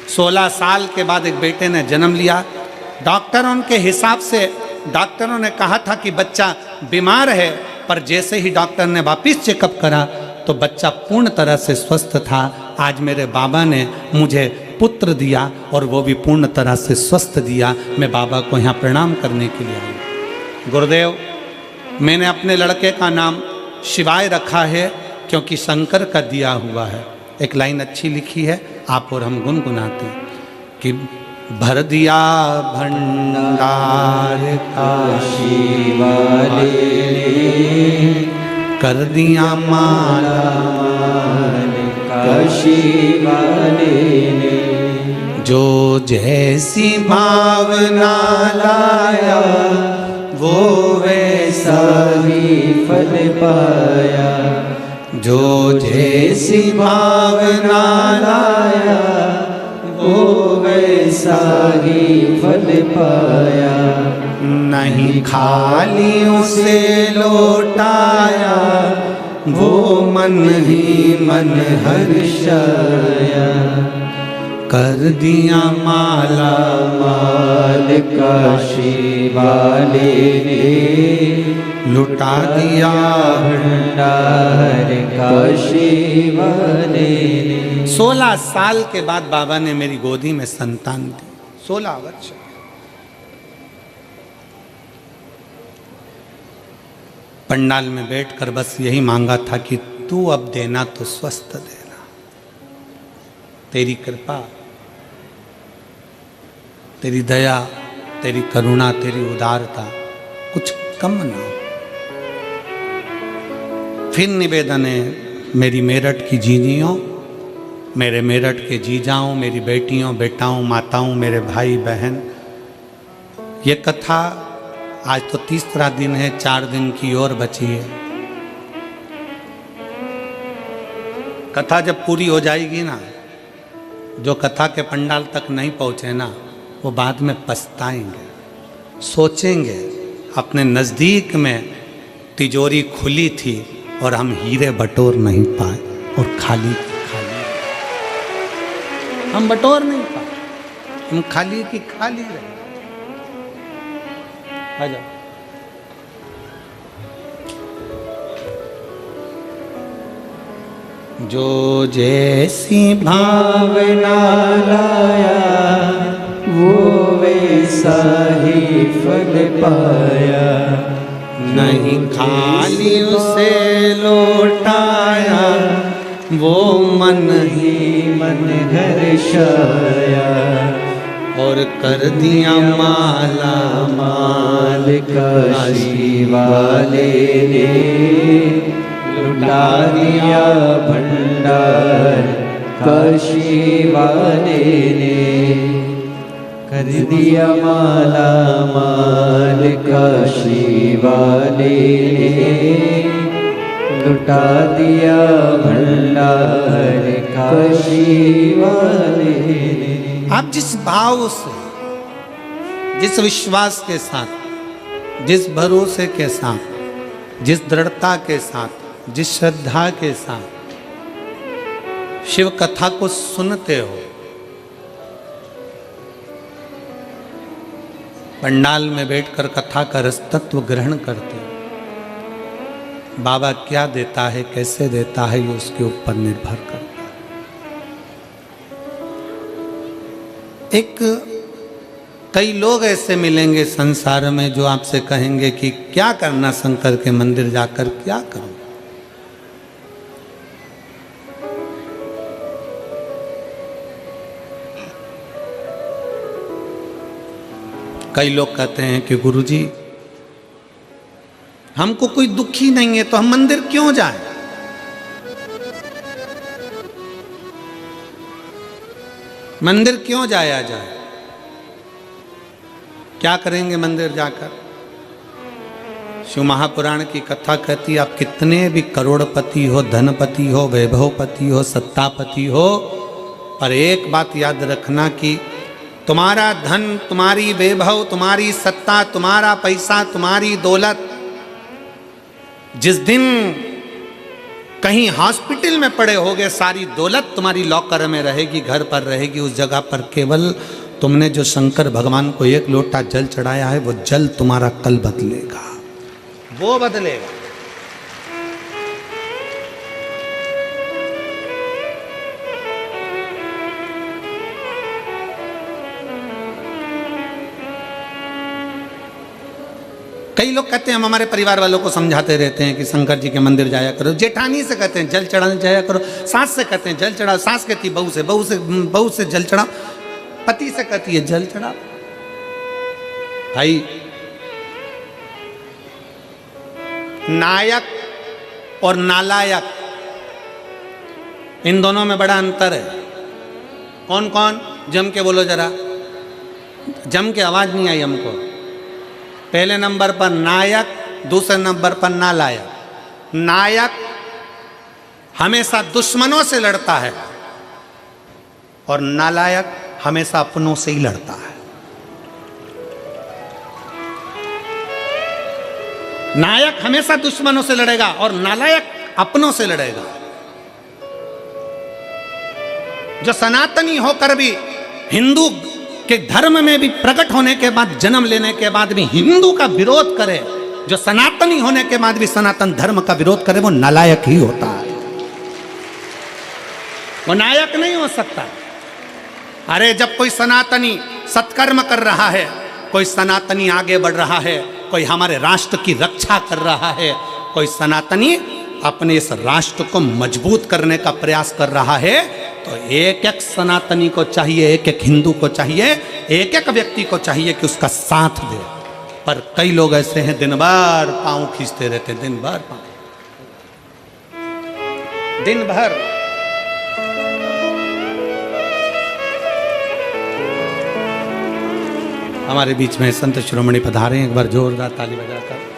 16 साल के बाद एक बेटे ने जन्म लिया। डॉक्टरों के हिसाब से डॉक्टरों ने कहा था कि बच्चा बीमार है, पर जैसे ही डॉक्टर ने वापस चेकअप करा तो बच्चा पूर्ण तरह से स्वस्थ था। आज मेरे बाबा ने मुझे पुत्र दिया और वो भी पूर्ण तरह से स्वस्थ दिया। मैं बाबा को यहाँ प्रणाम करने के लिए आई। गुरुदेव, मैंने अपने लड़के का नाम शिवाय रखा है क्योंकि शंकर का दिया हुआ है। एक लाइन अच्छी लिखी है, आप और हम गुनगुनाते हैं कि भर दिया भंडार काशी वाले ने, कर दिया माला काशी वाले ने, जो जैसी भावना लाया वो वैसा ही फल पाया, जो जैसी भावना लाया वो वैसा ही फल पाया। नहीं खाली उसे लौटाया, वो मन ही मन हर्षाया, कर दिया माला माल काशी वाले ने, लुटा दिया भंडार काशी वाले ने। 16 साल के बाद बाबा ने मेरी गोदी में संतान दी। 16 वर्ष। पंडाल में बैठकर बस यही मांगा था कि तू अब देना तो स्वस्थ देना, तेरी कृपा, तेरी दया, तेरी करुणा, तेरी उदारता कुछ कम ना हो। फिर निवेदन है मेरी मेरठ की जीजियों, मेरे मेरठ के जीजाओं, मेरी बेटियों, बेटाओं, माताओं, मेरे भाई बहन, ये कथा आज तो 3रा दिन है, 4 दिन की और बची है। कथा जब पूरी हो जाएगी ना, जो कथा के पंडाल तक नहीं पहुँचे ना, वो बाद में पछताएंगे, सोचेंगे अपने नज़दीक में तिजोरी खुली थी और हम हीरे बटोर नहीं पाए और खाली खाली हम बटोर नहीं पाए, हम खाली की खाली रहे। आ जाओ। जो जैसी भावना लाया वो वैसा ही फल पाया, नहीं खाली उसे लौटाया, वो मन ही मन हर्षाया, और कर दिया माला माल काशी वाले ने, लुटा दिया भंडार काशी वाले ने, कर दिया माला माल काशी वाले ने, लुटा दिया भंडार काशी वाले ने। आप जिस भाव से, जिस विश्वास के साथ, जिस भरोसे के साथ, जिस दृढ़ता के साथ, जिस श्रद्धा के साथ शिव कथा को सुनते हो, पंडाल में बैठकर कथा का रस तत्व ग्रहण करते हो, बाबा क्या देता है, कैसे देता है, ये उसके ऊपर निर्भर करता है। एक कई लोग ऐसे मिलेंगे संसार में जो आपसे कहेंगे कि क्या करना शंकर के मंदिर जाकर, क्या करूं। कई लोग कहते हैं कि गुरुजी हमको कोई दुखी नहीं है तो हम मंदिर क्यों जाएं। मंदिर क्यों जाया जाए, क्या करेंगे मंदिर जाकर। शिव महापुराण की कथा कहती है आप कितने भी करोड़पति हो, धनपति हो, वैभवपति हो, सत्तापति हो, पर एक बात याद रखना कि तुम्हारा धन, तुम्हारी वैभव, तुम्हारी सत्ता, तुम्हारा पैसा, तुम्हारी दौलत जिस दिन कहीं हॉस्पिटल में पड़े होगे, सारी दौलत तुम्हारी लॉकर में रहेगी, घर पर रहेगी, उस जगह पर केवल तुमने जो शंकर भगवान को एक लोटा जल चढ़ाया है वो जल तुम्हारा कल बदलेगा, वो बदलेगा। कई लोग कहते हैं हम हमारे परिवार वालों को समझाते रहते हैं कि शंकर जी के मंदिर जाया करो, जेठानी से कहते हैं जल चढ़ाने जाया करो, सास से कहते हैं जल चढ़ाओ, सास कहती है बहू से जल चढ़ाओ, पति से कहती है जल चढ़ाओ। भाई नायक और नालायक इन दोनों में बड़ा अंतर है। कौन कौन जम के बोलो जरा, जम के आवाज नहीं आई हमको। पहले नंबर पर नायक, दूसरे नंबर पर नालायक। नायक हमेशा दुश्मनों से लड़ता है और नालायक हमेशा अपनों से ही लड़ता है। नायक हमेशा दुश्मनों से लड़ेगा और नालायक अपनों से लड़ेगा। जो सनातनी होकर भी हिंदू के धर्म में भी प्रकट होने के बाद, जन्म लेने के बाद भी हिंदू का विरोध करे, जो सनातनी होने के बाद भी सनातन धर्म का विरोध करे, वो नालायक ही होता है, वो नायक नहीं हो सकता। अरे जब कोई सनातनी सत्कर्म कर रहा है, कोई सनातनी आगे बढ़ रहा है, कोई हमारे राष्ट्र की रक्षा कर रहा है, कोई सनातनी अपने इस राष्ट्र को मजबूत करने का प्रयास कर रहा है, तो एक एक सनातनी को चाहिए, एक एक हिंदू को चाहिए, एक एक व्यक्ति को चाहिए कि उसका साथ दे। पर कई लोग ऐसे हैं दिन भर पांव खींचते रहते, दिन भर पांव, दिन भर। हमारे बीच में संत शिरोमणि पधारे हैं, एक बार जोरदार ताली बजाकर।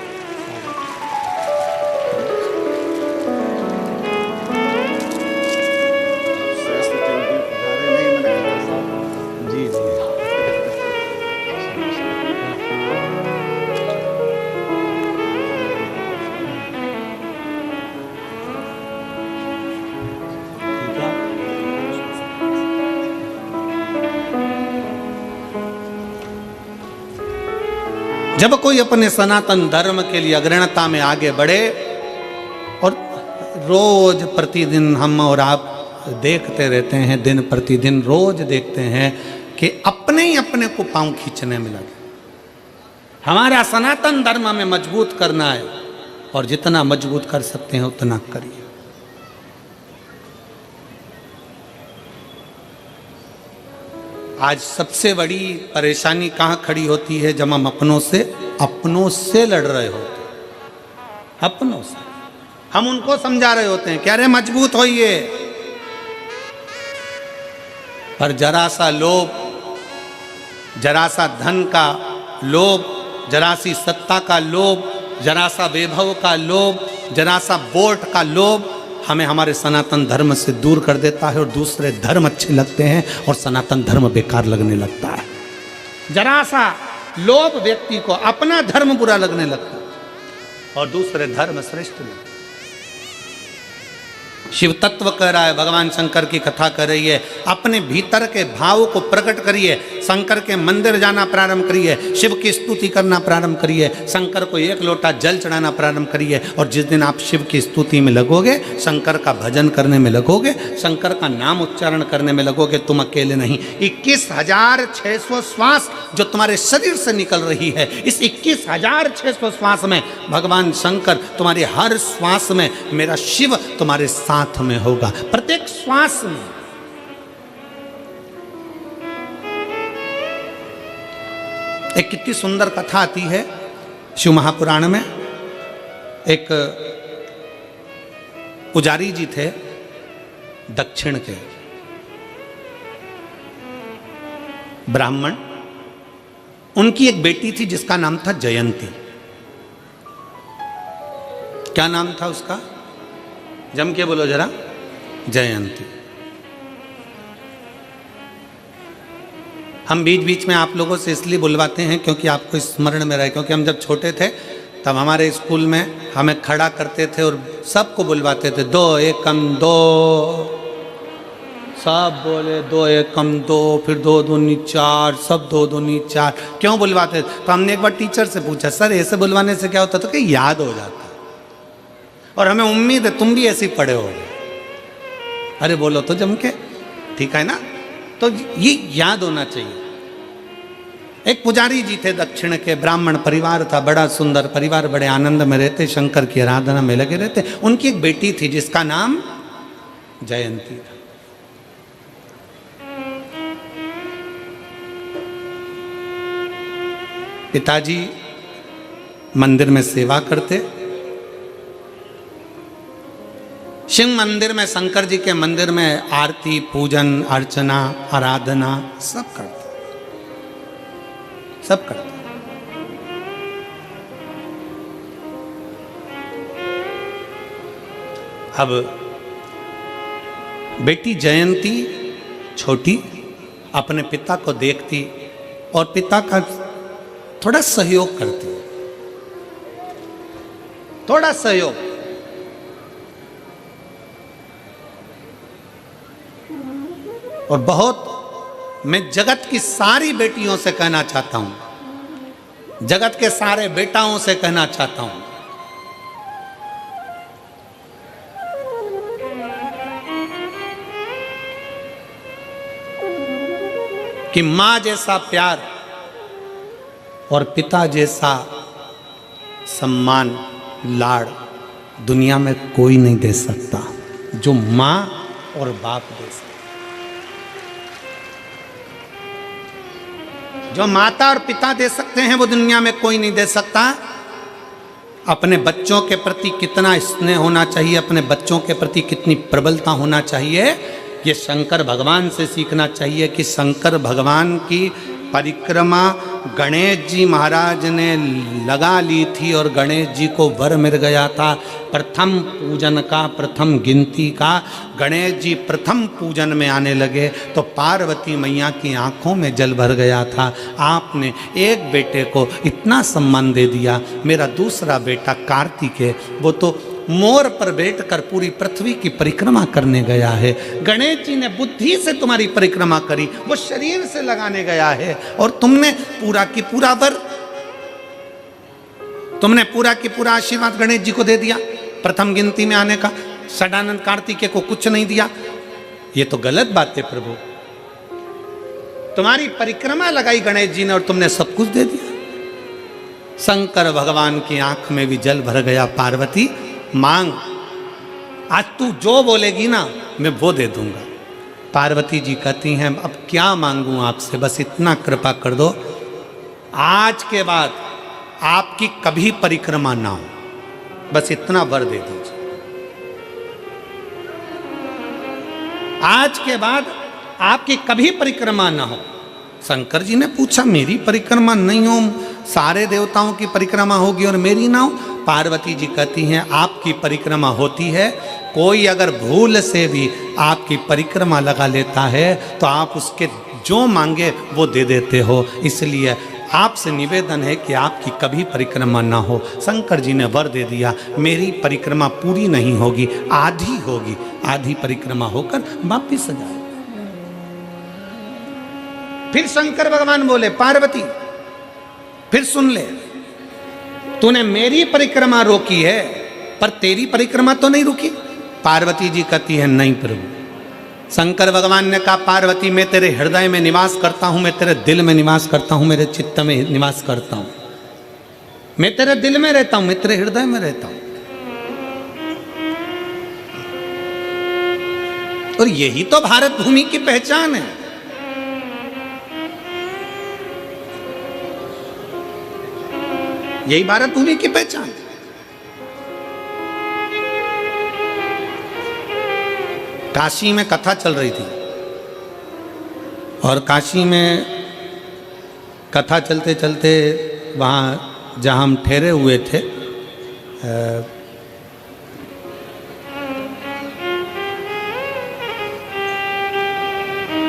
जब कोई अपने सनातन धर्म के लिए अग्रणता में आगे बढ़े, और रोज प्रतिदिन हम और आप देखते रहते हैं, दिन प्रतिदिन रोज देखते हैं कि अपने ही अपने को पांव खींचने में लगे। हमारा सनातन धर्म हमें मजबूत करना है और जितना मजबूत कर सकते हैं उतना करिए। आज सबसे बड़ी परेशानी कहाँ खड़ी होती है, जब हम अपनों से लड़ रहे होते हैं। अपनों से हम उनको समझा रहे होते हैं कि अरे मजबूत होइए, पर जरा सा लोभ, जरा सा धन का लोभ, जरा सी सत्ता का लोभ, जरा सा वैभव का लोभ, जरा सा वोट का लोभ हमें हमारे सनातन धर्म से दूर कर देता है और दूसरे धर्म अच्छे लगते हैं और सनातन धर्म बेकार लगने लगता है। जरा सा लोभ व्यक्ति को अपना धर्म बुरा लगने लगता है और दूसरे धर्म श्रेष्ठ लगते। शिव तत्व कह रहा है, भगवान शंकर की कथा कर रही है। अपने भीतर के भाव को प्रकट करिए, शंकर के मंदिर जाना प्रारंभ करिए, शिव की स्तुति करना प्रारंभ करिए, शंकर को एक लोटा जल चढ़ाना प्रारंभ करिए। और जिस दिन आप शिव की स्तुति में लगोगे, शंकर का भजन करने में लगोगे, शंकर का नाम उच्चारण करने में लगोगे, तुम अकेले नहीं, 21,600 श्वास जो तुम्हारे शरीर से निकल रही है, इस 21,600 श्वास में भगवान शंकर तुम्हारे हर श्वास में, मेरा शिव तुम्हारे साथ में होगा, प्रत्येक श्वास में। एक कितनी सुंदर कथा आती है शिव महापुराण में। एक पुजारी जी थे दक्षिण के, ब्राह्मण। उनकी एक बेटी थी जिसका नाम था जयंती। क्या नाम था उसका? जम के बोलो जरा। जयंती। हम बीच बीच में आप लोगों से इसलिए बुलवाते हैं क्योंकि आपको स्मरण में रहे, क्योंकि हम जब छोटे थे तब हमारे स्कूल में हमें खड़ा करते थे और सबको बुलवाते थे, 2 एकम 2, सब बोले 2 एकम 2, फिर 2 दूनी 4, सब 2 दूनी 4। क्यों बुलवाते थे? तो हमने एक बार टीचर से पूछा, सर ऐसे बुलवाने से क्या होता? तो कि याद हो जाता। और हमें उम्मीद है तुम भी ऐसे पढ़े हो। अरे बोलो तो जम के, ठीक है ना? तो ये याद होना चाहिए। एक पुजारी जी थे दक्षिण के, ब्राह्मण परिवार था, बड़ा सुंदर परिवार, बड़े आनंद में रहते, शंकर की आराधना में लगे रहते। उनकी एक बेटी थी जिसका नाम जयंती था। पिताजी मंदिर में सेवा करते, शिव मंदिर में, शंकर जी के मंदिर में आरती, पूजन, अर्चना, आराधना सब करते, सब करते। अब बेटी जयंती छोटी अपने पिता को देखती और पिता का थोड़ा सहयोग करती, थोड़ा सहयोग। और बहुत मैं जगत की सारी बेटियों से कहना चाहता हूं, जगत के सारे बेटाओं से कहना चाहता हूं, कि मां जैसा प्यार और पिता जैसा सम्मान, लाड़ दुनिया में कोई नहीं दे सकता जो मां और बाप दे सकता। जो माता और पिता दे सकते हैं वो दुनिया में कोई नहीं दे सकता। अपने बच्चों के प्रति कितना स्नेह होना चाहिए, अपने बच्चों के प्रति कितनी प्रबलता होना चाहिए, ये शंकर भगवान से सीखना चाहिए। कि शंकर भगवान की परिक्रमा गणेश जी महाराज ने लगा ली थी और गणेश जी को वर मिल गया था प्रथम पूजन का, प्रथम गिनती का। गणेश जी प्रथम पूजन में आने लगे तो पार्वती मैया की आंखों में जल भर गया था। आपने एक बेटे को इतना सम्मान दे दिया। मेरा दूसरा बेटा कार्तिक है, वो तो मोर पर बैठकर पूरी पृथ्वी की परिक्रमा करने गया है। गणेश जी ने बुद्धि से तुम्हारी परिक्रमा करी, वो शरीर से लगाने गया है। और तुमने पूरा की पूरा वर, तुमने पूरा की पूरा आशीर्वाद गणेश जी को दे दिया प्रथम गिनती में आने का। षडानंद कार्तिकेय को कुछ नहीं दिया। ये तो गलत बात है प्रभु। तुम्हारी परिक्रमा लगाई गणेश जी ने और तुमने सब कुछ दे दिया। शंकर भगवान की आंख में भी जल भर गया। पार्वती मांग, आज तू जो बोलेगी ना मैं वो दे दूंगा। पार्वती जी कहती हैं अब क्या मांगूं आपसे, बस इतना कृपा कर दो, आज के बाद आपकी कभी परिक्रमा ना हो, बस इतना वर दे दीजिए। आज के बाद आपकी कभी परिक्रमा ना हो। शंकर जी ने पूछा मेरी परिक्रमा नहीं हो, सारे देवताओं की परिक्रमा होगी और मेरी ना हो। पार्वती जी कहती हैं आपकी परिक्रमा होती है, कोई अगर भूल से भी आपकी परिक्रमा लगा लेता है तो आप उसके जो मांगे वो दे देते हो। इसलिए आपसे निवेदन है कि आपकी कभी परिक्रमा ना हो। शंकर जी ने वर दे दिया, मेरी परिक्रमा पूरी नहीं होगी, आधी होगी, आधी परिक्रमा होकर वापिस जाए। फिर शंकर भगवान बोले, पार्वती फिर सुन ले, तूने मेरी परिक्रमा रोकी है पर तेरी परिक्रमा तो नहीं रुकी। पार्वती जी कहती है, नहीं प्रभु। शंकर भगवान ने कहा, पार्वती मैं तेरे हृदय में निवास करता हूं, मैं तेरे दिल में निवास करता हूं, मेरे चित्त में निवास करता हूं, मैं तेरे दिल में रहता हूं, मैं तेरे हृदय में रहता हूं। और यही तो भारत भूमि की पहचान है। यही भारत भूमि की पहचान है। काशी में कथा चल रही थी और काशी में कथा चलते चलते वहाँ जहाँ हम ठहरे हुए थे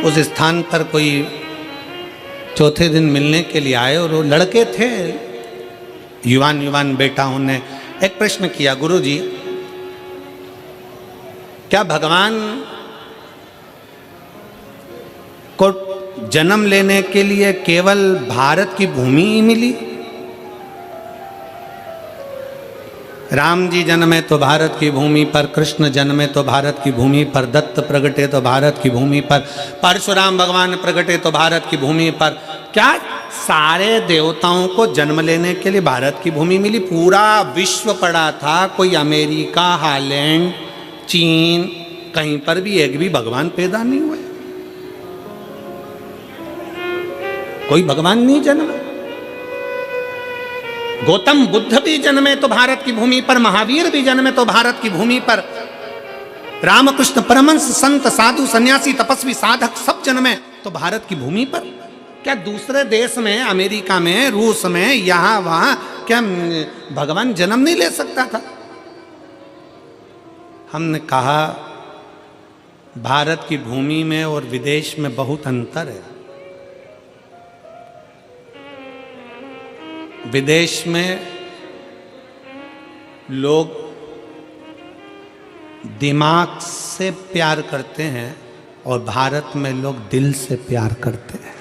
उस स्थान पर कोई चौथे दिन मिलने के लिए आए और वो लड़के थे, युवान बेटा। उन्होंने एक प्रश्न किया, गुरुजी क्या भगवान को जन्म लेने के लिए केवल भारत की भूमि ही मिली? राम जी जन्मे तो भारत की भूमि पर, कृष्ण जन्मे तो भारत की भूमि पर, दत्त प्रगटे तो भारत की भूमि पर, परशुराम भगवान प्रगटे तो भारत की भूमि पर। क्या सारे देवताओं को जन्म लेने के लिए भारत की भूमि मिली? पूरा विश्व पड़ा था, कोई अमेरिका, हालैंड, चीन, कहीं पर भी एक भी भगवान पैदा नहीं हुए, कोई भगवान नहीं जन्मा। गौतम बुद्ध भी जन्मे तो भारत की भूमि पर, महावीर भी जन्मे तो भारत की भूमि पर, रामकृष्ण परमहंस, संत, साधु, सन्यासी, तपस्वी, साधक सब जन्मे तो भारत की भूमि पर। क्या दूसरे देश में, अमेरिका में, रूस में, यहां वहां क्या भगवान जन्म नहीं ले सकता था? हमने कहा भारत की भूमि में और विदेश में बहुत अंतर है। विदेश में लोग दिमाग से प्यार करते हैं और भारत में लोग दिल से प्यार करते हैं।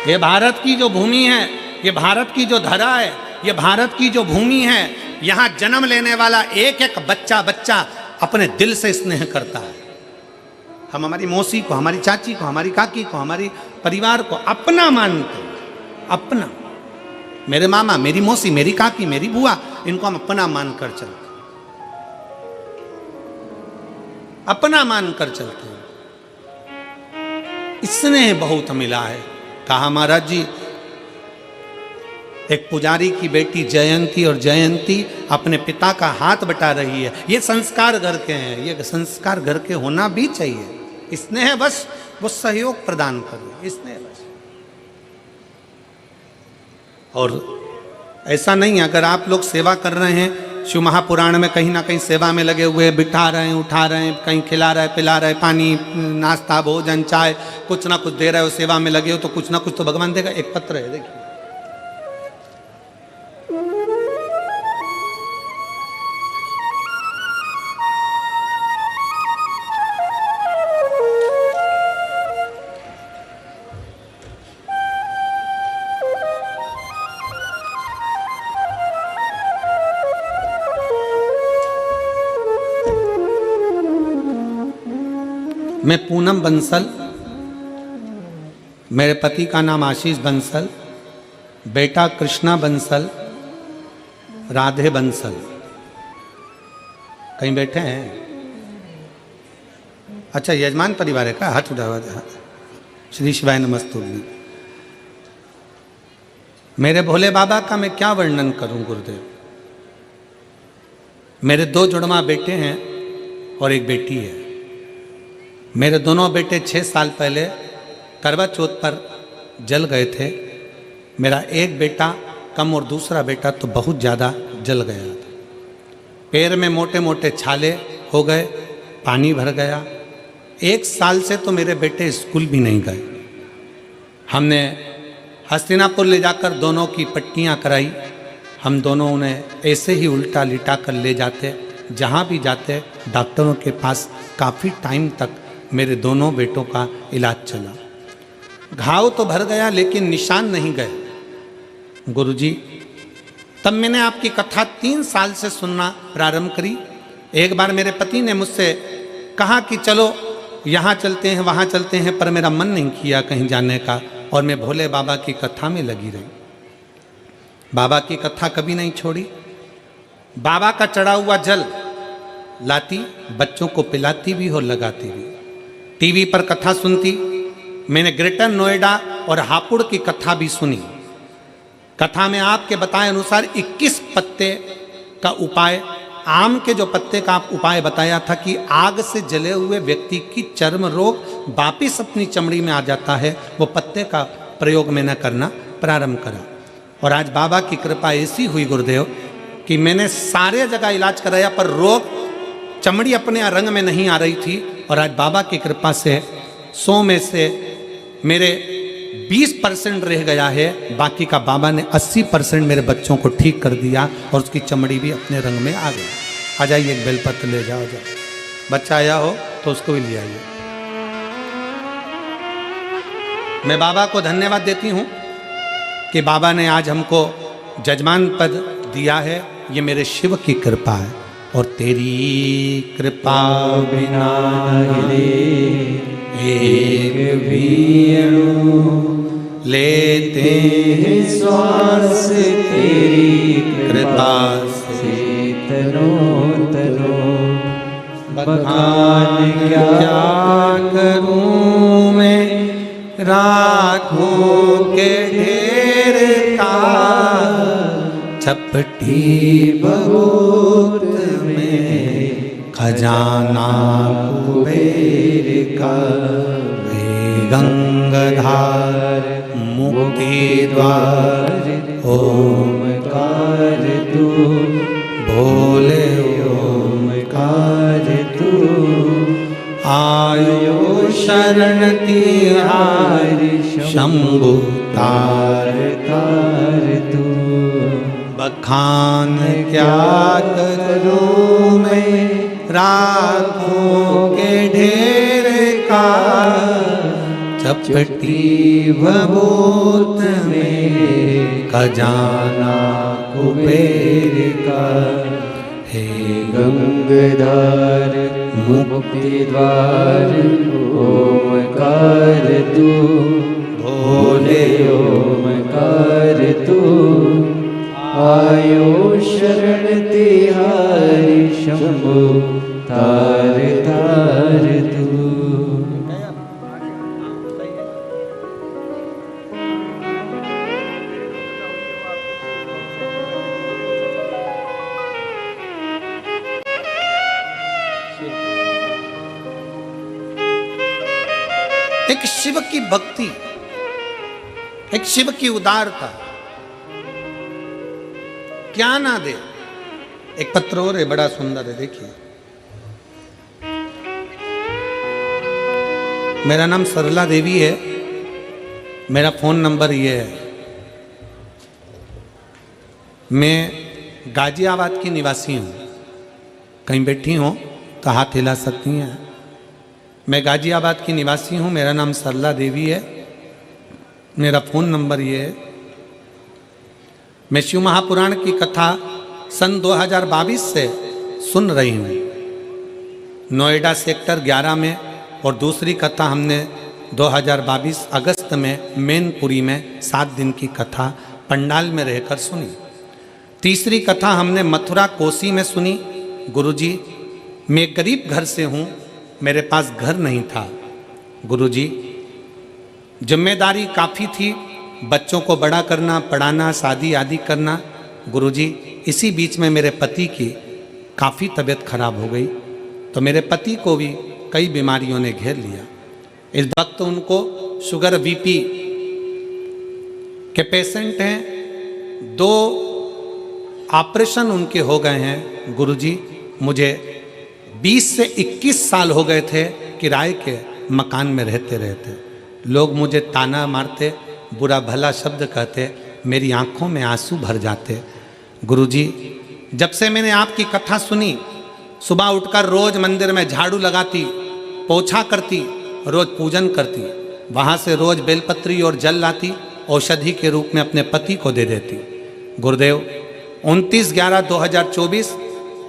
ये भारत की जो भूमि है, ये भारत की जो धरा है, ये भारत की जो भूमि है, यहाँ जन्म लेने वाला एक एक बच्चा अपने दिल से स्नेह करता है। हम हमारी मौसी को, हमारी चाची को, हमारी काकी को, हमारी परिवार को अपना मानते हैं, अपना। मेरे मामा, मेरी मौसी, मेरी काकी, मेरी बुआ, इनको हम अपना मानकर चलते, अपना मानकर चलते हैं। स्नेह बहुत मिला है। कहा महाराज जी, एक पुजारी की बेटी जयंती, और जयंती अपने पिता का हाथ बटा रही है। ये संस्कार घर के हैं, ये संस्कार घर के होना भी चाहिए। स्नेह बस वो सहयोग प्रदान करे, स्नेह बस। और ऐसा नहीं, अगर आप लोग सेवा कर रहे हैं, शिव महापुराण में कहीं ना कहीं सेवा में लगे हुए, बिठा रहे हैं, उठा रहे हैं, कहीं खिला रहे हैं, पिला रहे हैं, पानी, नाश्ता, भोजन, चाय, कुछ ना कुछ दे रहे हो, सेवा में लगे हो, तो कुछ ना कुछ तो भगवान देगा। एक पत्र है, देखिए, मैं पूनम बंसल, मेरे पति का नाम आशीष बंसल, बेटा कृष्णा बंसल, राधे बंसल। कहीं बैठे हैं? अच्छा, यजमान परिवार है का? हाथ उठावा। श्री शिवाय नमस्तुभ्यं। मेरे भोले बाबा का मैं क्या वर्णन करूं गुरुदेव। मेरे 2 जुड़वा बेटे हैं और एक बेटी है। मेरे दोनों बेटे 6 साल पहले करवा चौथ पर जल गए थे। मेरा एक बेटा कम और दूसरा बेटा तो बहुत ज़्यादा जल गया था। पैर में मोटे मोटे छाले हो गए, पानी भर गया। 1 साल से तो मेरे बेटे स्कूल भी नहीं गए। हमने हस्तिनापुर ले जाकर दोनों की पट्टियाँ कराई। हम दोनों उन्हें ऐसे ही उल्टा लिटा कर ले जाते, जहाँ भी जाते डॉक्टरों के पास काफ़ी टाइम तक मेरे दोनों बेटों का इलाज चला। घाव तो भर गया लेकिन निशान नहीं गए। गुरुजी, तब मैंने आपकी कथा 3 साल से सुनना प्रारंभ करी। एक बार मेरे पति ने मुझसे कहा कि चलो यहाँ चलते हैं, वहाँ चलते हैं, पर मेरा मन नहीं किया कहीं जाने का और मैं भोले बाबा की कथा में लगी रही। बाबा की कथा कभी नहीं छोड़ी। बाबा का चढ़ा हुआ जल लाती, बच्चों को पिलाती भी और लगाती भी। टीवी पर कथा सुनती। मैंने ग्रेटर नोएडा और हापुड़ की कथा भी सुनी। कथा में आपके बताए अनुसार 21 पत्ते का उपाय, आम के जो पत्ते का उपाय बताया था कि आग से जले हुए व्यक्ति की चर्म रोग वापिस अपनी चमड़ी में आ जाता है, वो पत्ते का प्रयोग मैंने करना प्रारंभ करा। और आज बाबा की कृपा ऐसी हुई गुरुदेव कि मैंने सारे जगह इलाज कराया पर रोग चमड़ी अपने रंग में नहीं आ रही थी। और आज बाबा की कृपा से 100 में से मेरे 20% रह गया है, बाकी का बाबा ने 80% मेरे बच्चों को ठीक कर दिया और उसकी चमड़ी भी अपने रंग में आ गई। आ जाइए, एक बेलपत्र ले जाओ। बच्चा आया हो तो उसको भी ले आइए। मैं बाबा को धन्यवाद देती हूँ कि बाबा ने आज हमको जजमान पद दिया है। ये मेरे शिव की कृपा है और तेरी कृपा बिना एक भी अणु लेते हैं श्वास, तेरी कृपा से तनो तनो बखान क्या करूं मैं, राखों के ढेर का झपटी बहुत में खजाना कुबेर का, गंगाधार मुक्ति द्वार ओमकार तू, भोले ओमकार तू, आयो शरण तिहारी शंभु तार तार तू, बखान क्या करूं मैं, राखों के ढेर का झपटी भभूत में खजाना कुबेर का, हे गंगाधार मुक्ति द्वार ओमकार तू, भोले ओमकार तू, आयो शरण तिहारी शंभु तार तार तू। एक शिव की भक्ति, एक शिव की उदारता क्या ना दे। एक पत्र और है, बड़ा सुंदर है, देखिए। मेरा नाम सरला देवी है, मेरा फोन नंबर ये है। मैं गाजियाबाद की निवासी हूँ, कहीं बैठी हो तो हाथ हिला सकती हैं। मैं गाजियाबाद की निवासी हूँ, मेरा नाम सरला देवी है, मेरा फ़ोन नंबर ये है। मैं शिव महापुराण की कथा सन 2022 से सुन रही हूँ, नोएडा सेक्टर 11 में, और दूसरी कथा हमने 2022 अगस्त में मैनपुरी में 7 दिन की कथा पंडाल में रहकर सुनी। तीसरी कथा हमने मथुरा कोसी में सुनी। गुरुजी, मैं गरीब घर से हूँ, मेरे पास घर नहीं था। गुरुजी, जिम्मेदारी काफ़ी थी, बच्चों को बड़ा करना, पढ़ाना, शादी आदि करना। गुरुजी, इसी बीच में मेरे पति की काफ़ी तबीयत खराब हो गई, तो मेरे पति को भी कई बीमारियों ने घेर लिया। इस वक्त उनको शुगर बीपी के पेशेंट हैं, 2 ऑपरेशन उनके हो गए हैं। गुरुजी, मुझे 20 से 21 साल हो गए थे किराए के मकान में रहते रहते। लोग मुझे ताना मारते बुरा भला शब्द कहते, मेरी आंखों में आंसू भर जाते। गुरुजी, जब से मैंने आपकी कथा सुनी, सुबह उठकर रोज मंदिर में झाड़ू लगाती, पोछा करती, रोज पूजन करती, वहाँ से रोज बेलपत्री और जल लाती, औषधि के रूप में अपने पति को दे देती। गुरुदेव, 29/11/2024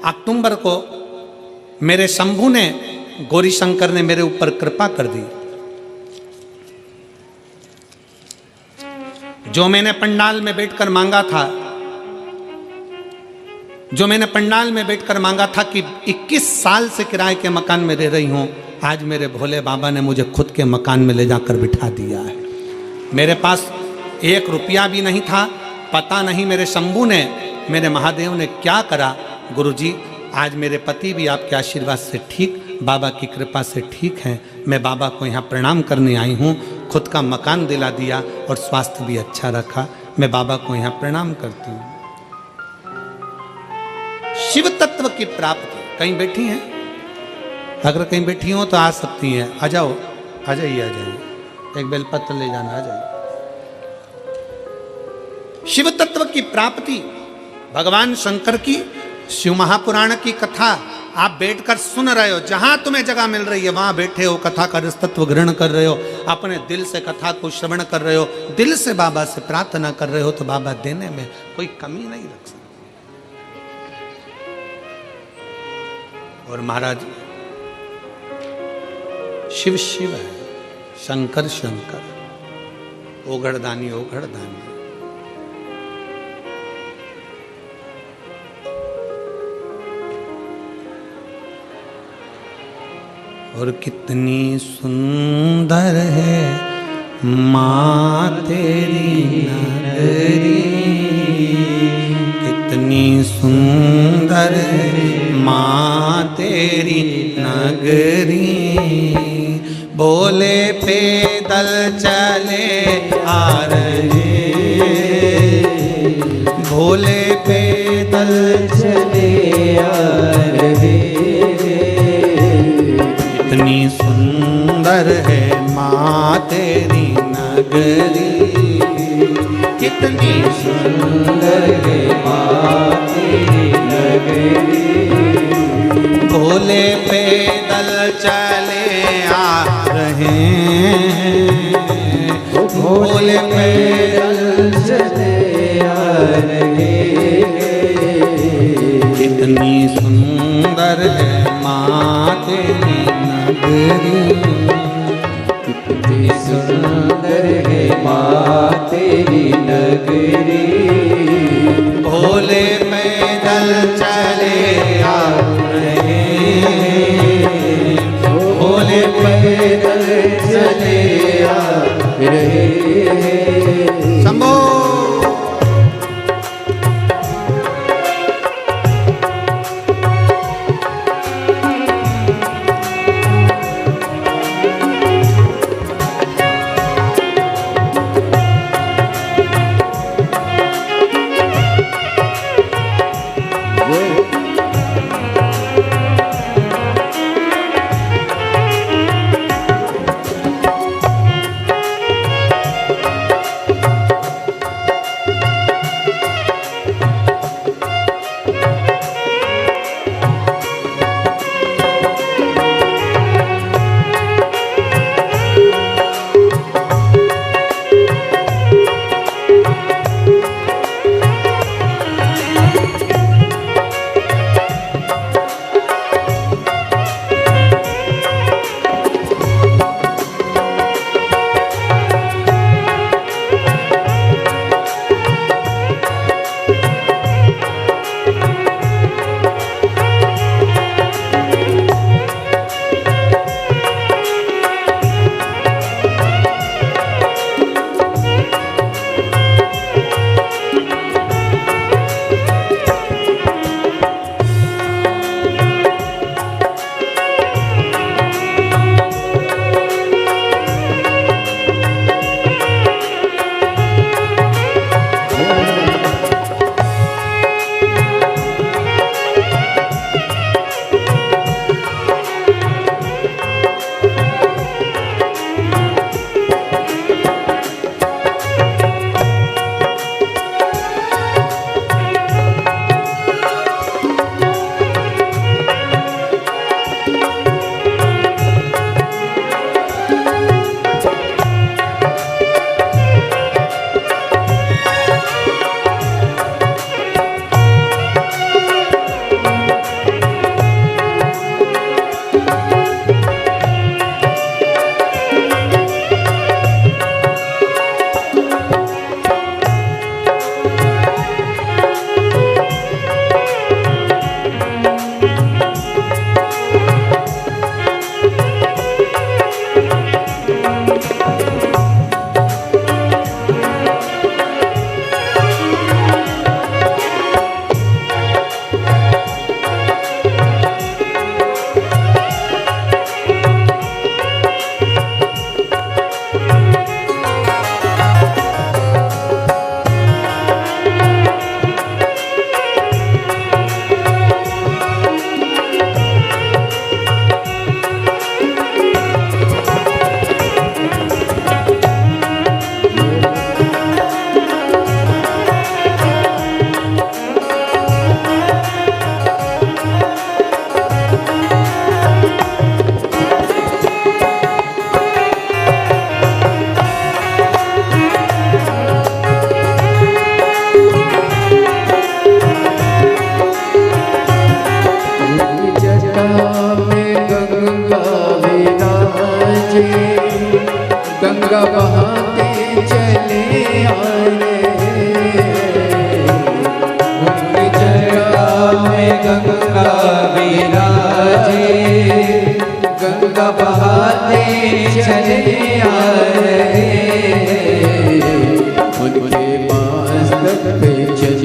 अक्टूबर को मेरे शंभू ने, गौरी शंकर ने मेरे ऊपर कृपा कर दी। जो मैंने पंडाल में बैठकर मांगा था, जो मैंने पंडाल में बैठकर मांगा था कि 21 साल से किराए के मकान में रह रही हूं, आज मेरे भोले बाबा ने मुझे खुद के मकान में ले जाकर बिठा दिया है। मेरे पास 1 रुपया भी नहीं था, पता नहीं मेरे शंभू ने, मेरे महादेव ने क्या करा। गुरुजी, आज मेरे पति भी आपके आशीर्वाद से ठीक, बाबा की कृपा से ठीक हैं। मैं बाबा को यहाँ प्रणाम करने आई हूँ। खुद का मकान दिला दिया और स्वास्थ्य भी अच्छा रखा। मैं बाबा को यहाँ प्रणाम करती हूँ। शिव तत्व की प्राप्ति, कहीं बैठी हैं? अगर कहीं बैठी हो तो आ सकती हैं। आ जाओ, आ जाइए, आ जाइए। एक बेलपत्र ले जाना, आ जाइए। शिव तत्व की प्राप्ति, भगवान शंकर की शिव महापुराण की कथा आप बैठकर सुन रहे हो, जहां तुम्हें जगह मिल रही है वहां बैठे हो, कथा का रस तत्व ग्रहण कर रहे हो, अपने दिल से कथा को श्रवण कर रहे हो, दिल से बाबा से प्रार्थना कर रहे हो, तो बाबा देने में कोई कमी नहीं रख सकते। और महाराज, शिव शिव है, शंकर शंकर, ओघड़दानी ओघड़दानी। और कितनी सुंदर है माँ तेरी नगरी, कितनी सुंदर है माँ तेरी नगरी। बोले पैदल चले आ रहे, भोले पैदल चले आ रहे। कितनी सुंदर है माँ तेरी नगरी, कितनी सुंदर है माँ तेरी नगरी। भोले पैदल चले आ रहे हैं, भोले पैदल चले आ रहे हैं। कितनी सुंदर है माँ तेरी नगरी, कितनी सुंदर है माँ तेरी नगरी। भोले पैदल चले आ रहे हैं, भोले पैदल चले आ रहे हैं। शंभो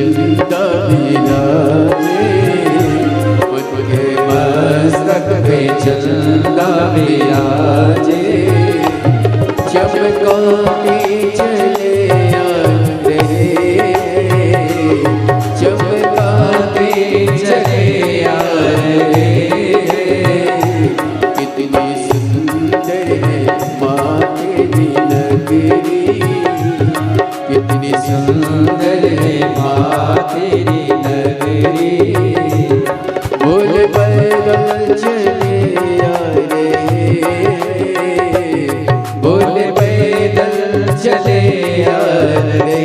चंदा विराजे, उनके मस्तक पे चंदा विराजे, चमकाते चले आते, चमकाते चले आते। कितनी सुंदर है माँ तेरी नगरी, कितनी सुंदर है माँ तेरी नगरी। बोल पैदल चले आ रे, बोल पैदल चले आ रे।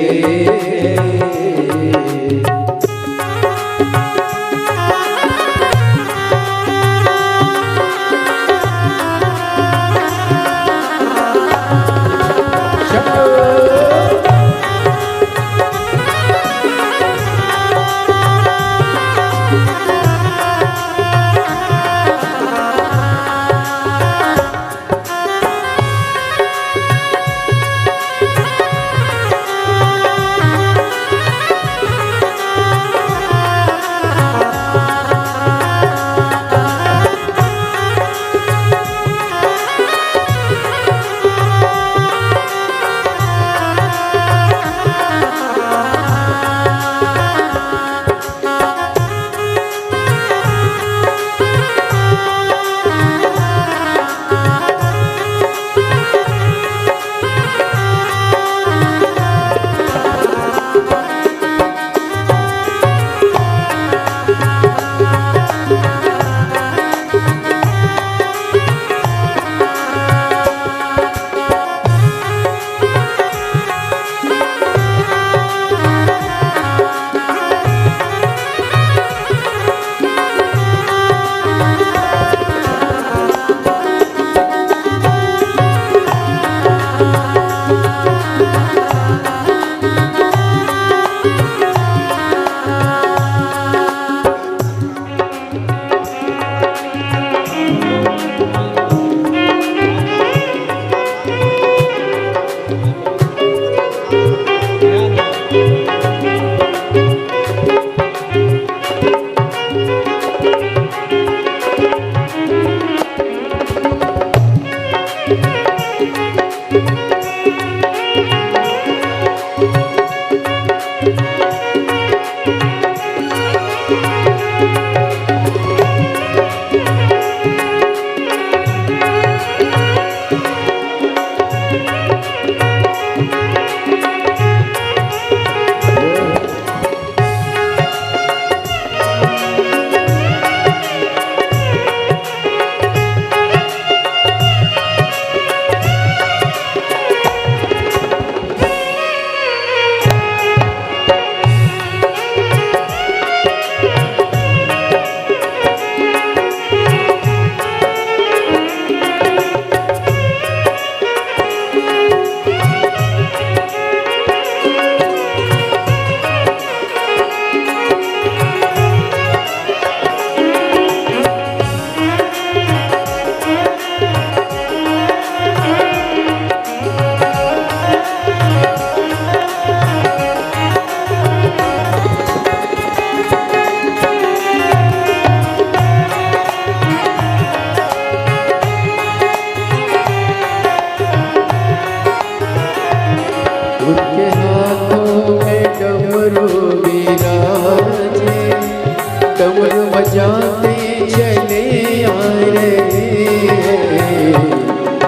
बजाते चले आ रहे,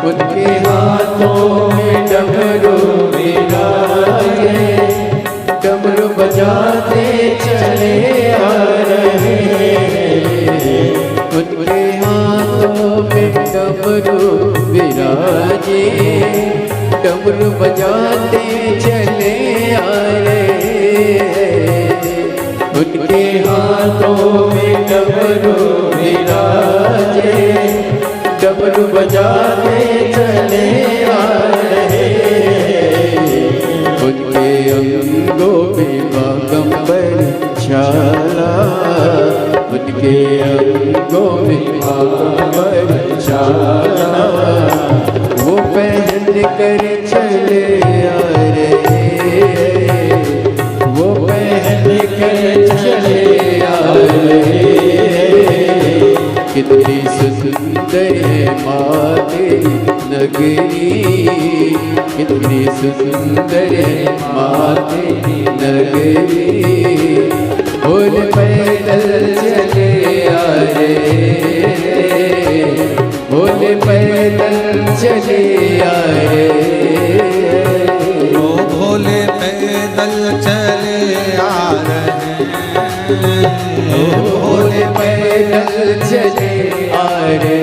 उनके हाथों में डमरू विराजे, डमरू बजाते चले आ रहे, उनके हाथों में डमरू विराजे, डमरू बजाते चले आ रहे, उनके हाथों में डमरू विराजे, डमरू बजाते चले आ रहे, उनके अंगों में बागंबर छाला, उनके अंगों में बागंबर छाला, वो पहन कर चले आ रहे, वो पहन सुंदर है माँ तेरी नगरी, कितनी सुंदर है माँ तेरी नगरी। बोल पैदल चले आ रे, बोल पैदल चले आ रे, ओ भोले पैदल चले आ रहे हैं, ओ भोले पैदल चले आ रे।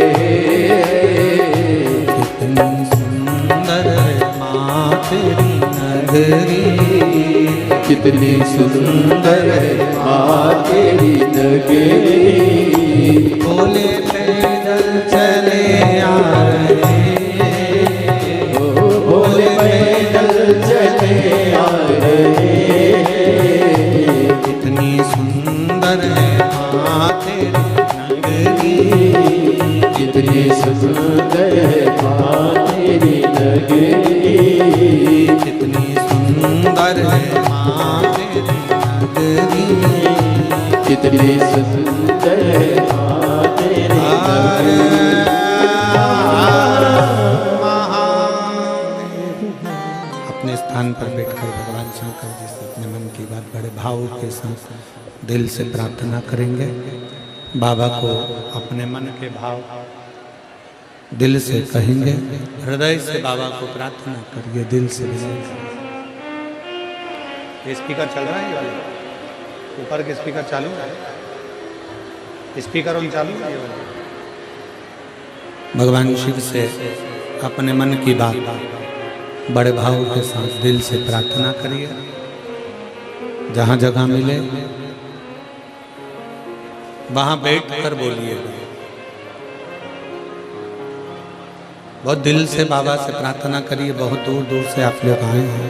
कितनी सुंदर है माँ तेरी नगरी, कितनी सुंदर है माँ तेरी नगरी। भोले पैदल चले आ रहे हैं, ओ भोले पैदल चले आ रहे, कितनी सुंदर है माँ तेरी नगरी, कितनी सुंदर है माँ तेरी नगरी, कितनी सुंदर है माँ तेरी नगरी। कितनी सुंदर है माँ तेरी नगरी। अपने स्थान पर बैठकर भगवान शंकर जी से अपने मन की बात बड़े भाव के साथ दिल से प्रार्थना करेंगे। बाबा को अपने मन के भाव दिल से कहेंगे, हृदय से बाबा को प्रार्थना करिए, दिल से विनय करिए। ये स्पीकर चल रहा है, ये वाला ऊपर के स्पीकर चालू है, स्पीकर ऑन चालू है ये वाला। भगवान शिव से अपने मन की बात बड़े भाव के साथ दिल से प्रार्थना करिए। जहाँ जगह मिले वहाँ बैठ कर बोलिए। बहुत दिल से बाबा से प्रार्थना करिए। बहुत दूर दूर से आप लोग आए हैं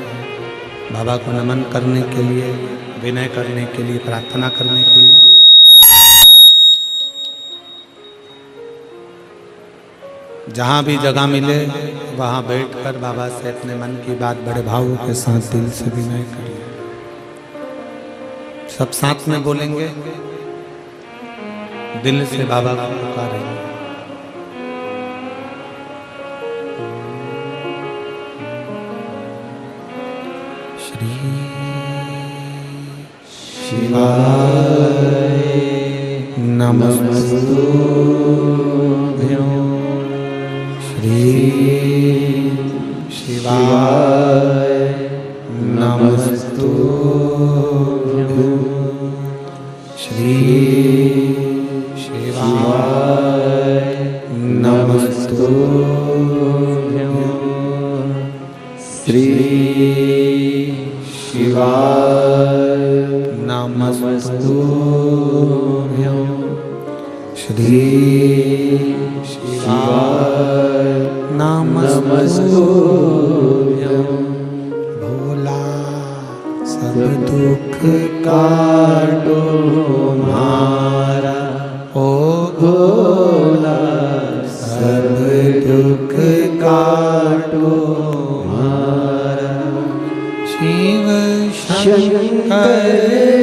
बाबा को नमन करने के लिए, विनय करने के लिए, प्रार्थना करने के लिए। जहाँ भी जगह मिले वहाँ बैठकर बाबा से अपने मन की बात बड़े भाव के साथ दिल से विनय करिए। सब साथ में बोलेंगे, दिल से बाबा को पुकारेंगे। श्री शिवाय नमस्तुभ्यं, श्री शिवाय नमस्तुभ्यं, श्री शिवाय नमस्तुभ्यं, श्री शिवाय नमस्तुभ्यं, श्री शिवाय नमस्तुभ्यं। भोला सब दुख काटो हमारा, ओ भोला सब दुख काटो हमारा। शिव शंकर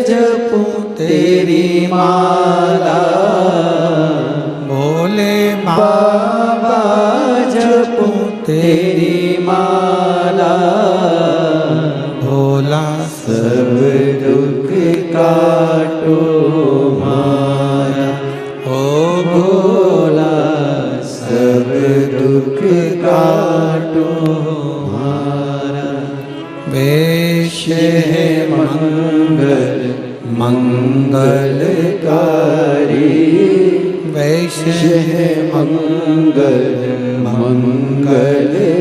जपो तेरी माला, भोले बाबा जपो तेरी माला। भोला सब दुख काटो हमारा, ओ भोला सब दुख काटो हमारा। वैश्य है मंगल मंगलकारी, वैश्य है मंगल मंगलकारी।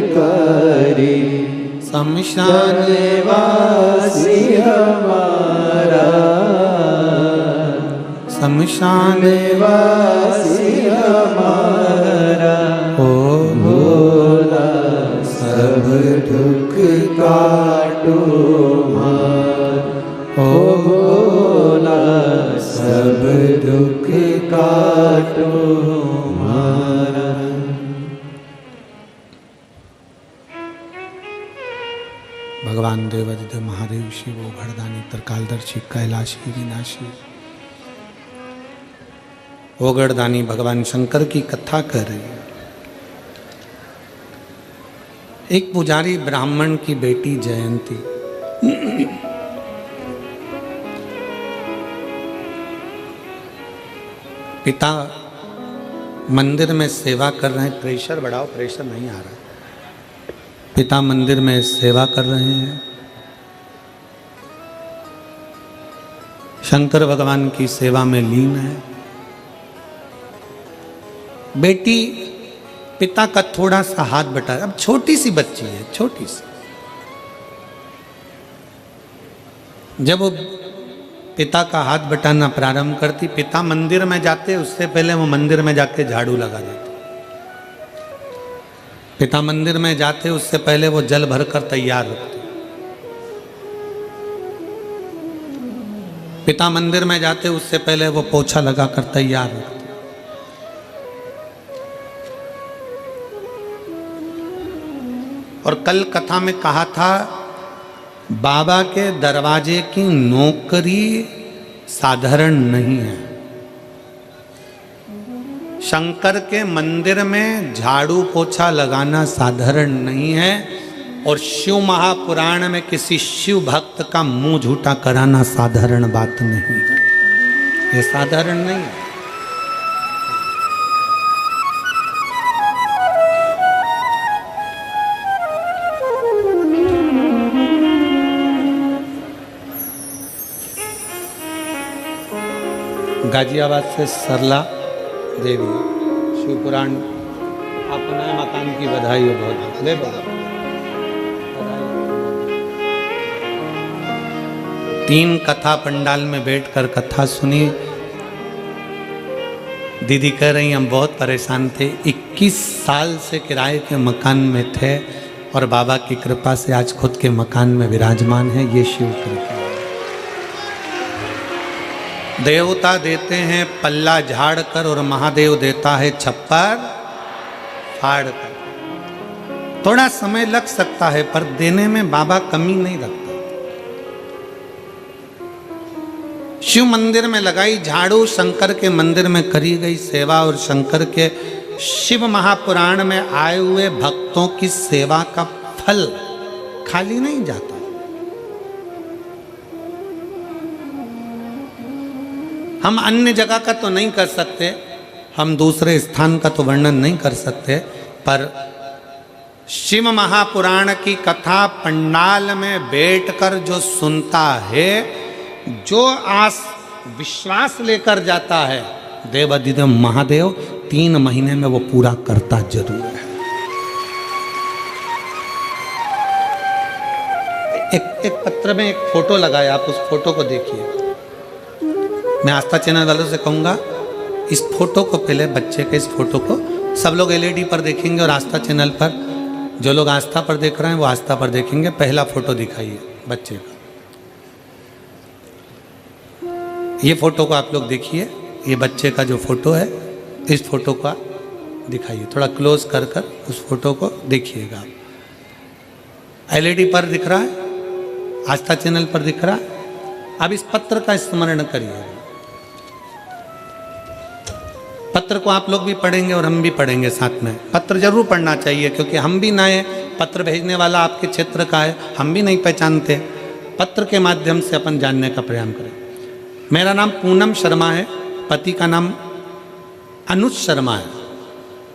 शमशान वासी हमारा, शमशान वासी हमारा। ओ भोला सब दुख काटो हमारा, ओ भोला सब दुख काटो हमारा। भगवान देवादिदेव महादेव शिव घड़दानी त्रिकालदर्शी कैलाशी विनाशी ओगड़दानी भगवान शंकर की कथा कर रही है। एक पुजारी ब्राह्मण की बेटी जयंती पिता मंदिर में सेवा कर रहे हैं। प्रेशर बढ़ाओ, प्रेशर नहीं आ रहा। पिता मंदिर में सेवा कर रहे हैं। शंकर भगवान की सेवा में लीन है। बेटी पिता का थोड़ा सा हाथ बटा, अब छोटी सी बच्ची है, छोटी सी। जब वो पिता का हाथ बटाना प्रारंभ करती, पिता मंदिर में जाते उससे पहले वो मंदिर में जाके झाड़ू लगा देते। पिता मंदिर में जाते उससे पहले वो जल भरकर तैयार रखते। पिता मंदिर में जाते उससे पहले वो पोछा लगाकर तैयार रखते। और कल कथा में कहा था, बाबा के दरवाजे की नौकरी साधारण नहीं है। शंकर के मंदिर में झाड़ू पोछा लगाना साधारण नहीं है। और शिव महापुराण में किसी शिव भक्त का मुंह झूठा कराना साधारण बात नहीं है। ये साधारण नहीं है। गाजियाबाद से सरला देवी, शिवपुराण, आपको नए मकान की बधाई हो। बहुत ले बधाई। 3 कथा पंडाल में बैठकर कथा सुनी। दीदी कह रही हम बहुत परेशान थे, 21 साल से किराए के मकान में थे और बाबा की कृपा से आज खुद के मकान में विराजमान है। ये शिव कृपा। देवता देते हैं पल्ला झाड़ कर और महादेव देता है छप्पर फाड़ कर। थोड़ा समय लग सकता है पर देने में बाबा कमी नहीं रखता। शिव मंदिर में लगाई झाड़ू, शंकर के मंदिर में करी गई सेवा और शंकर के शिव महापुराण में आए हुए भक्तों की सेवा का फल खाली नहीं जाता। हम अन्य जगह का तो नहीं कर सकते, हम दूसरे स्थान का तो वर्णन नहीं कर सकते, पर शिव महापुराण की कथा पंडाल में बैठकर जो सुनता है, जो आस विश्वास लेकर जाता है, देवाधिदेव महादेव 3 महीने में वो पूरा करता जरूर है। एक पत्र में एक फोटो लगाया, आप उस फोटो को देखिए। मैं आस्था चैनल वालों से कहूँगा, इस फोटो को पहले, बच्चे के इस फोटो को सब लोग LED पर देखेंगे और आस्था चैनल पर, जो लोग आस्था पर देख रहे हैं वो आस्था पर देखेंगे। पहला फोटो दिखाइए बच्चे का। ये फोटो को आप लोग देखिए, ये बच्चे का जो फोटो है, इस फोटो का दिखाइए। थोड़ा क्लोज कर कर उस फोटो को देखिएगा। LED पर दिख रहा है, आस्था चैनल पर दिख रहा है। अब इस पत्र का स्मरण करिए। पत्र को आप लोग भी पढ़ेंगे और हम भी पढ़ेंगे साथ में। पत्र जरूर पढ़ना चाहिए क्योंकि हम भी नए, पत्र भेजने वाला आपके क्षेत्र का है, हम भी नहीं पहचानते। पत्र के माध्यम से अपन जानने का प्रयास करें। मेरा नाम पूनम शर्मा है, पति का नाम अनुज शर्मा है।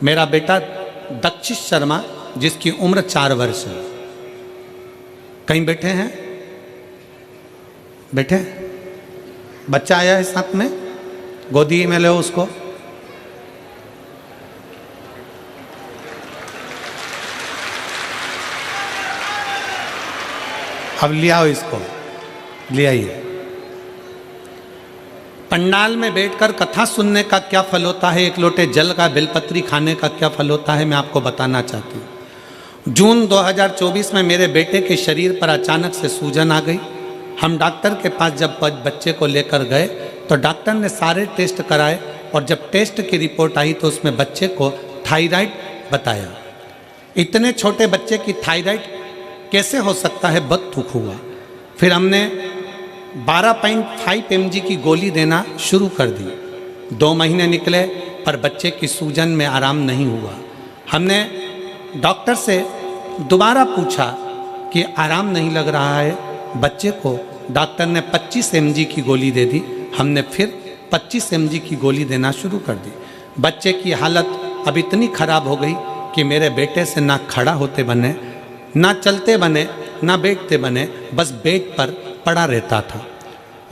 मेरा बेटा दक्षिश शर्मा, जिसकी उम्र 4 वर्ष है। कहीं बैठे हैं? बैठे? बच्चा आया है साथ में, गोदी में लो उसको। अब ले आओ इसको, ले आइए। पंडाल में बैठकर कथा सुनने का क्या फल होता है, एक लोटे जल का बेलपत्री खाने का क्या फल होता है, मैं आपको बताना चाहती हूँ। जून 2024 में मेरे बेटे के शरीर पर अचानक से सूजन आ गई। हम डॉक्टर के पास जब बच्चे को लेकर गए तो डॉक्टर ने सारे टेस्ट कराए और जब टेस्ट की रिपोर्ट आई तो उसमें बच्चे को थायराइड बताया। इतने छोटे बच्चे की थायराइड कैसे हो सकता है, बहुत दुख हुआ। फिर हमने 12.5 mg की गोली देना शुरू कर दी। 2 महीने निकले पर बच्चे की सूजन में आराम नहीं हुआ। हमने डॉक्टर से दोबारा पूछा कि आराम नहीं लग रहा है बच्चे को। डॉक्टर ने 25 mg की गोली दे दी। हमने फिर 25 mg की गोली देना शुरू कर दी। बच्चे की हालत अब इतनी खराब हो गई कि मेरे बेटे से ना खड़ा होते बने, ना चलते बने, ना बैठते बने, बस बेड पर पड़ा रहता था।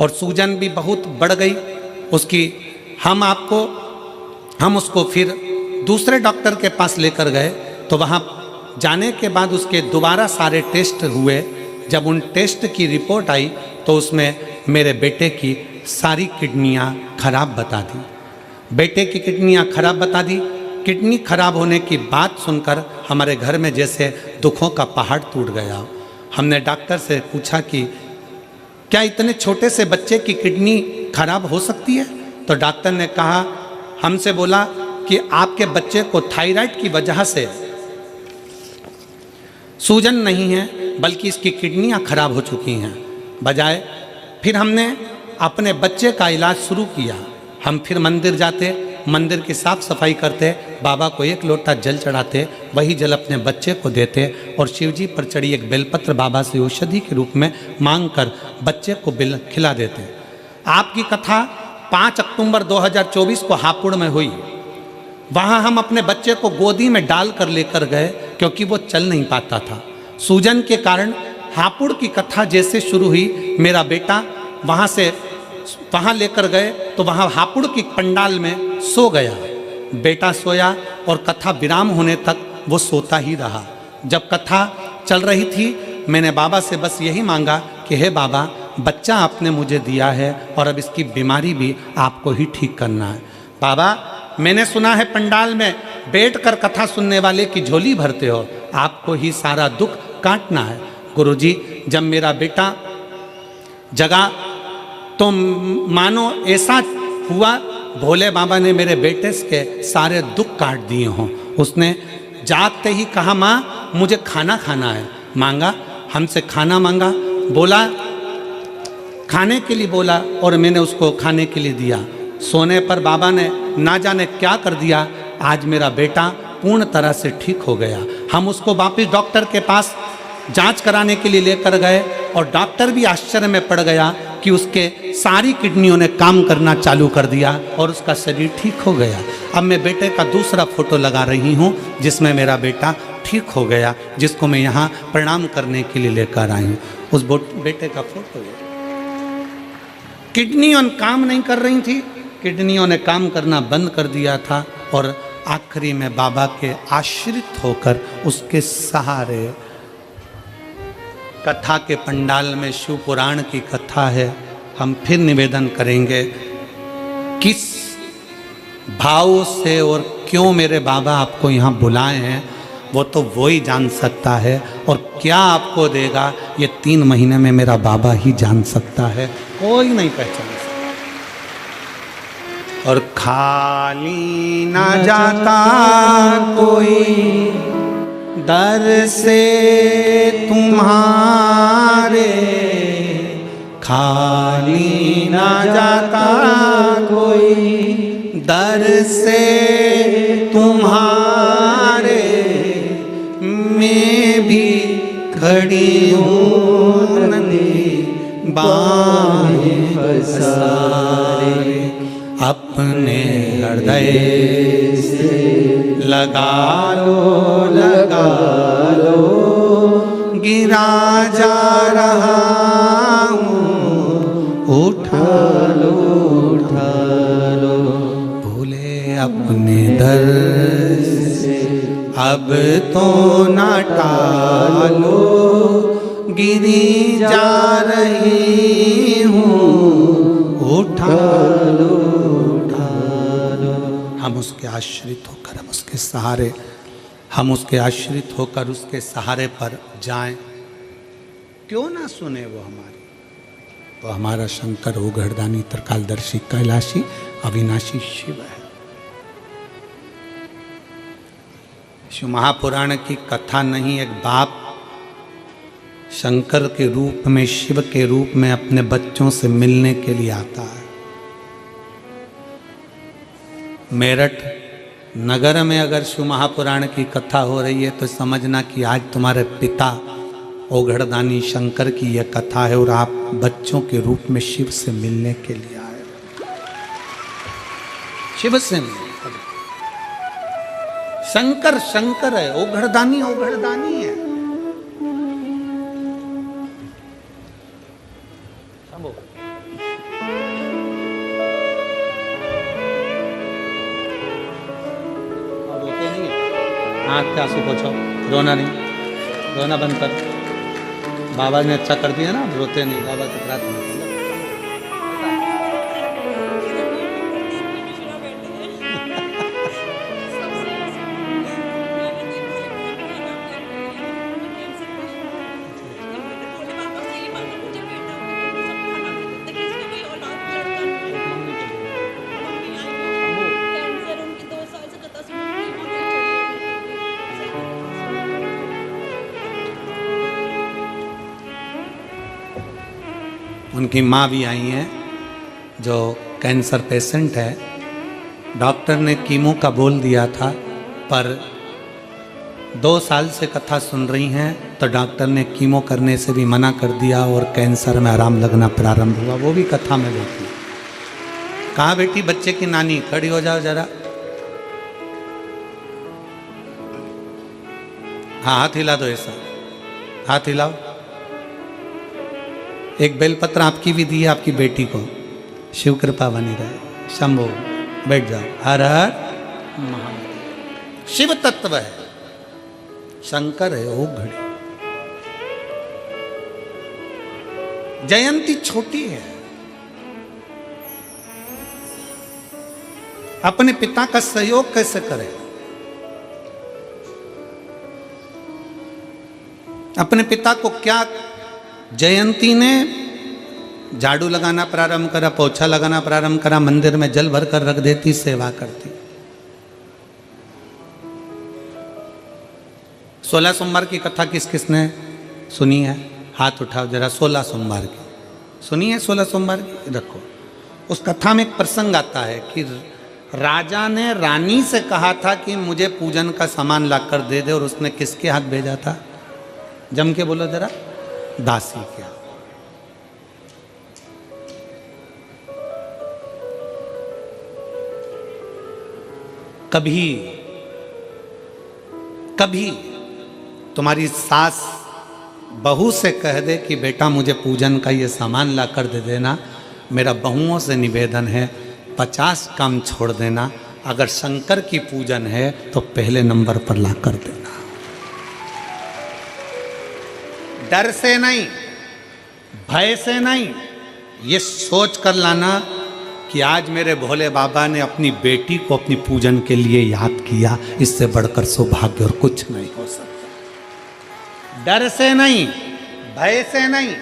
और सूजन भी बहुत बढ़ गई उसकी। हम उसको फिर दूसरे डॉक्टर के पास लेकर गए तो वहाँ जाने के बाद उसके दोबारा सारे टेस्ट हुए। जब उन टेस्ट की रिपोर्ट आई तो उसमें मेरे बेटे की सारी किडनियाँ खराब बता दी। बेटे की किडनियाँ खराब बता दी। किडनी खराब होने की बात सुनकर हमारे घर में जैसे दुखों का पहाड़ टूट गया। हमने डॉक्टर से पूछा कि क्या इतने छोटे से बच्चे की किडनी खराब हो सकती है? तो डॉक्टर ने कहा, हमसे बोला कि आपके बच्चे को थायराइड की वजह से सूजन नहीं है बल्कि इसकी किडनियां खराब हो चुकी हैं। बजाय फिर हमने अपने बच्चे का इलाज शुरू किया। हम फिर मंदिर जाते, मंदिर की साफ सफाई करते, बाबा को 1 लोटा जल चढ़ाते, वही जल अपने बच्चे को देते और शिवजी पर चढ़ी एक बेलपत्र बाबा से औषधि के रूप में मांगकर बच्चे को खिला देते। आपकी कथा 5 अक्टूबर 2024 को हापुड़ में हुई। वहाँ हम अपने बच्चे को गोदी में डाल कर लेकर गए क्योंकि वो चल नहीं पाता था सूजन के कारण। हापुड़ की कथा जैसे शुरू हुई, मेरा बेटा वहाँ लेकर गए तो वहाँ हापुड़ की पंडाल में सो गया। बेटा सोया और कथा विराम होने तक वो सोता ही रहा। जब कथा चल रही थी मैंने बाबा से बस यही मांगा कि हे बाबा, बच्चा आपने मुझे दिया है और अब इसकी बीमारी भी आपको ही ठीक करना है। बाबा, मैंने सुना है पंडाल में बैठकर कथा सुनने वाले की झोली भरते हो, आपको ही सारा दुख काटना है। गुरुजी, जब मेरा बेटा जगा तो मानो ऐसा हुआ भोले बाबा ने मेरे बेटे के सारे दुख काट दिए हों। उसने जागते ही कहा, माँ मुझे खाना खाना है। मांगा, हमसे खाना मांगा, बोला खाने के लिए बोला और मैंने उसको खाने के लिए दिया। सोने पर बाबा ने ना जाने क्या कर दिया, आज मेरा बेटा पूर्ण तरह से ठीक हो गया। हम उसको वापस डॉक्टर के पास जांच कराने के लिए लेकर गए और डॉक्टर भी आश्चर्य में पड़ गया कि उसके सारी किडनियों ने काम करना चालू कर दिया और उसका शरीर ठीक हो गया। अब मैं बेटे का दूसरा फोटो लगा रही हूँ जिसमें मेरा बेटा ठीक हो गया, जिसको मैं यहाँ प्रणाम करने के लिए लेकर आई हूँ। उस बेटे का फोटो है। किडनियों काम नहीं कर रही थी, किडनियों ने काम करना बंद कर दिया था और आखिरी में बाबा के आश्रित होकर उसके सहारे कथा के पंडाल में शिव पुराण की कथा है। हम फिर निवेदन करेंगे, किस भाव से और क्यों मेरे बाबा आपको यहाँ बुलाए हैं वो तो वो ही जान सकता है, और क्या आपको देगा ये 3 महीने में मेरा बाबा ही जान सकता है, कोई नहीं पहचान सकता। और खाली ना जाता कोई दर से तुम्हारे, खाली ना जाता कोई दर से तुम्हारे, मैं भी खड़ी हूँ नंदी बाहें पसारे, अपने हृदय से लगा लो गिरा जा रहा हूँ, उठा लो भूले अपने दर से अब तो ना टालो, गिरी जा रही हूँ, उठा लो। हम उसके आश्रित होकर, हम उसके सहारे, हम उसके आश्रित होकर उसके सहारे पर जाएं। क्यों ना सुने वो हमारी? वो हमारा शंकर हो, घरदानी, त्रिकालदर्शी, कैलाशी, अविनाशी शिव है। शिव महापुराण की कथा नहीं, एक बाप शंकर के रूप में, शिव के रूप में अपने बच्चों से मिलने के लिए आता है। मेरठ नगर में अगर शिव महापुराण की कथा हो रही है तो समझना कि आज तुम्हारे पिता ओघड़दानी शंकर की यह कथा है और आप बच्चों के रूप में शिव से मिलने के लिए आए। शिव से मिलने, शंकर शंकर है, ओघड़दानी ओघड़दानी है। आँख के आंसू पोछो, रोना नहीं, रोना बंद कर। बाबा ने अच्छा कर दिया ना, रोते नहीं, बाबा की प्रार्थना कर। उनकी माँ भी आई हैं जो कैंसर पेशेंट है। डॉक्टर ने कीमो का बोल दिया था, पर 2 साल से कथा सुन रही हैं तो डॉक्टर ने कीमो करने से भी मना कर दिया और कैंसर में आराम लगना प्रारंभ हुआ। वो भी कथा में देखी। कहाँ बेटी बच्चे की नानी, खड़ी हो जाओ जरा। हाँ हाथ हिला दो, ऐसा हाथ हिलाओ। एक बेलपत्र आपकी भी दी है आपकी बेटी को, शिव कृपा बनी रहे। शंभो बैठ जाओ। हर हर महादेव। शिव तत्व है, शंकर है, ओ घड़ी। जयंती छोटी है, अपने पिता का सहयोग कैसे करें? अपने पिता को क्या, जयंती ने झाड़ू लगाना प्रारंभ करा, पोछा लगाना प्रारंभ करा, मंदिर में जल भर कर रख देती, सेवा करती। 16 सोमवार की कथा किस किसने सुनी है? हाथ उठाओ जरा। 16 सोमवार की सुनी है? 16 सोमवार की रखो। उस कथा में एक प्रसंग आता है कि राजा ने रानी से कहा था कि मुझे पूजन का सामान ला कर दे दे, और उसने किसके हाथ भेजा था? जम के बोलो जरा। दासी क्या? कभी कभी तुम्हारी सास बहू से कह दे कि बेटा मुझे पूजन का ये सामान ला कर दे देना, मेरा बहुओं से निवेदन है 50 काम छोड़ देना, अगर शंकर की पूजन है तो पहले नंबर पर ला कर देना। डर से नहीं, भय से नहीं, ये सोच कर लाना कि आज मेरे भोले बाबा ने अपनी बेटी को अपनी पूजन के लिए याद किया, इससे बढ़कर सौभाग्य और कुछ नहीं हो सकता। डर से नहीं, भय से नहीं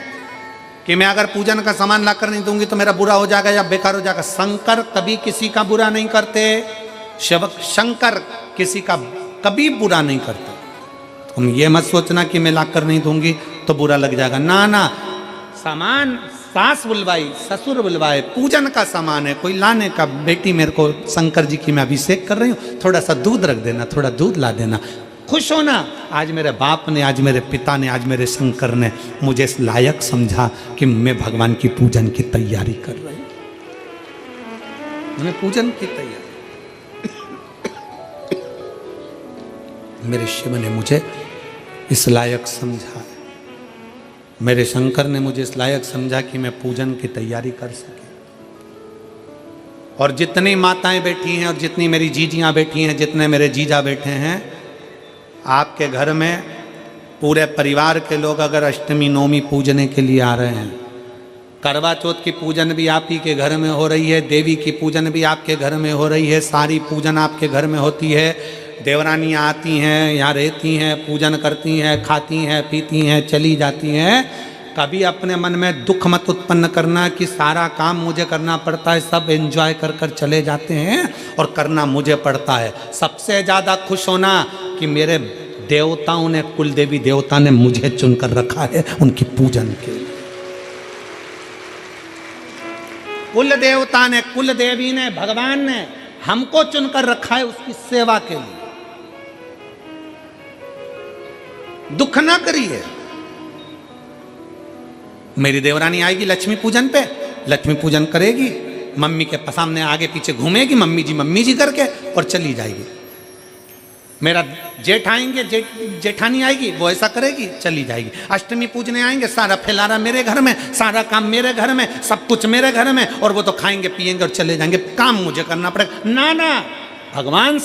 कि मैं अगर पूजन का सामान लाकर नहीं दूंगी तो मेरा बुरा हो जाएगा या बेकार हो जाएगा। शंकर कभी किसी का बुरा नहीं करते। शंकर किसी का कभी बुरा नहीं करते। तुम ये मत सोचना कि मैं लाकर नहीं दूंगी तो बुरा लग जाएगा। ना ना, सामान सास बुलवाई, ससुर बुलवाए, पूजन का सामान है, कोई लाने का, बेटी मेरे को शंकर जी की मैं अभिषेक कर रही हूँ, थोड़ा सा दूध रख देना, थोड़ा दूध ला देना, खुश होना। आज मेरे बाप ने, आज मेरे पिता ने, आज मेरे शंकर ने मुझे इस लायक समझा कि मैं भगवान की पूजन की तैयारी कर रही हूँ। मैं पूजन की तैयारी, मेरे शिव ने मुझे इस लायक समझा, मेरे शंकर ने मुझे इस लायक समझा कि मैं पूजन की तैयारी कर सके। और जितनी माताएं बैठी हैं और जितनी मेरी जीजियां बैठी हैं, जितने मेरे जीजा बैठे हैं, आपके घर में पूरे परिवार के लोग अगर अष्टमी नवमी पूजने के लिए आ रहे हैं, करवा चौथ की पूजन भी आप ही के घर में हो रही है, देवी की पूजन भी आपके घर में हो रही है, सारी पूजन आपके घर में होती है, देवरानियाँ आती हैं, यहाँ रहती हैं, पूजन करती हैं, खाती हैं, पीती हैं, चली जाती हैं। कभी अपने मन में दुख मत उत्पन्न करना कि सारा काम मुझे करना पड़ता है, सब एंजॉय कर कर चले जाते हैं और करना मुझे पड़ता है। सबसे ज़्यादा खुश होना कि मेरे देवताओं ने, कुल देवी देवता ने मुझे चुनकर रखा है उनकी पूजन के लिए। कुल देवता ने, कुल देवी ने, भगवान ने हमको चुनकर रखा है उसकी सेवा के लिए। दुख ना करिए। मेरी देवरानी आएगी लक्ष्मी पूजन पे, लक्ष्मी पूजन करेगी, मम्मी के सामने आगे पीछे घूमेगी मम्मी जी करके और चली जाएगी। मेरा जेठ आएंगे, जेठानी आएगी, वो ऐसा करेगी, चली जाएगी। अष्टमी पूजने आएंगे, सारा फैलारा मेरे घर में, सारा काम मेरे घर में, सब कुछ मेरे घर में, और वो तो खाएंगे पिएंगे और चले जाएंगे। काम मुझे करना पड़ेगा। ना ना, भगवान से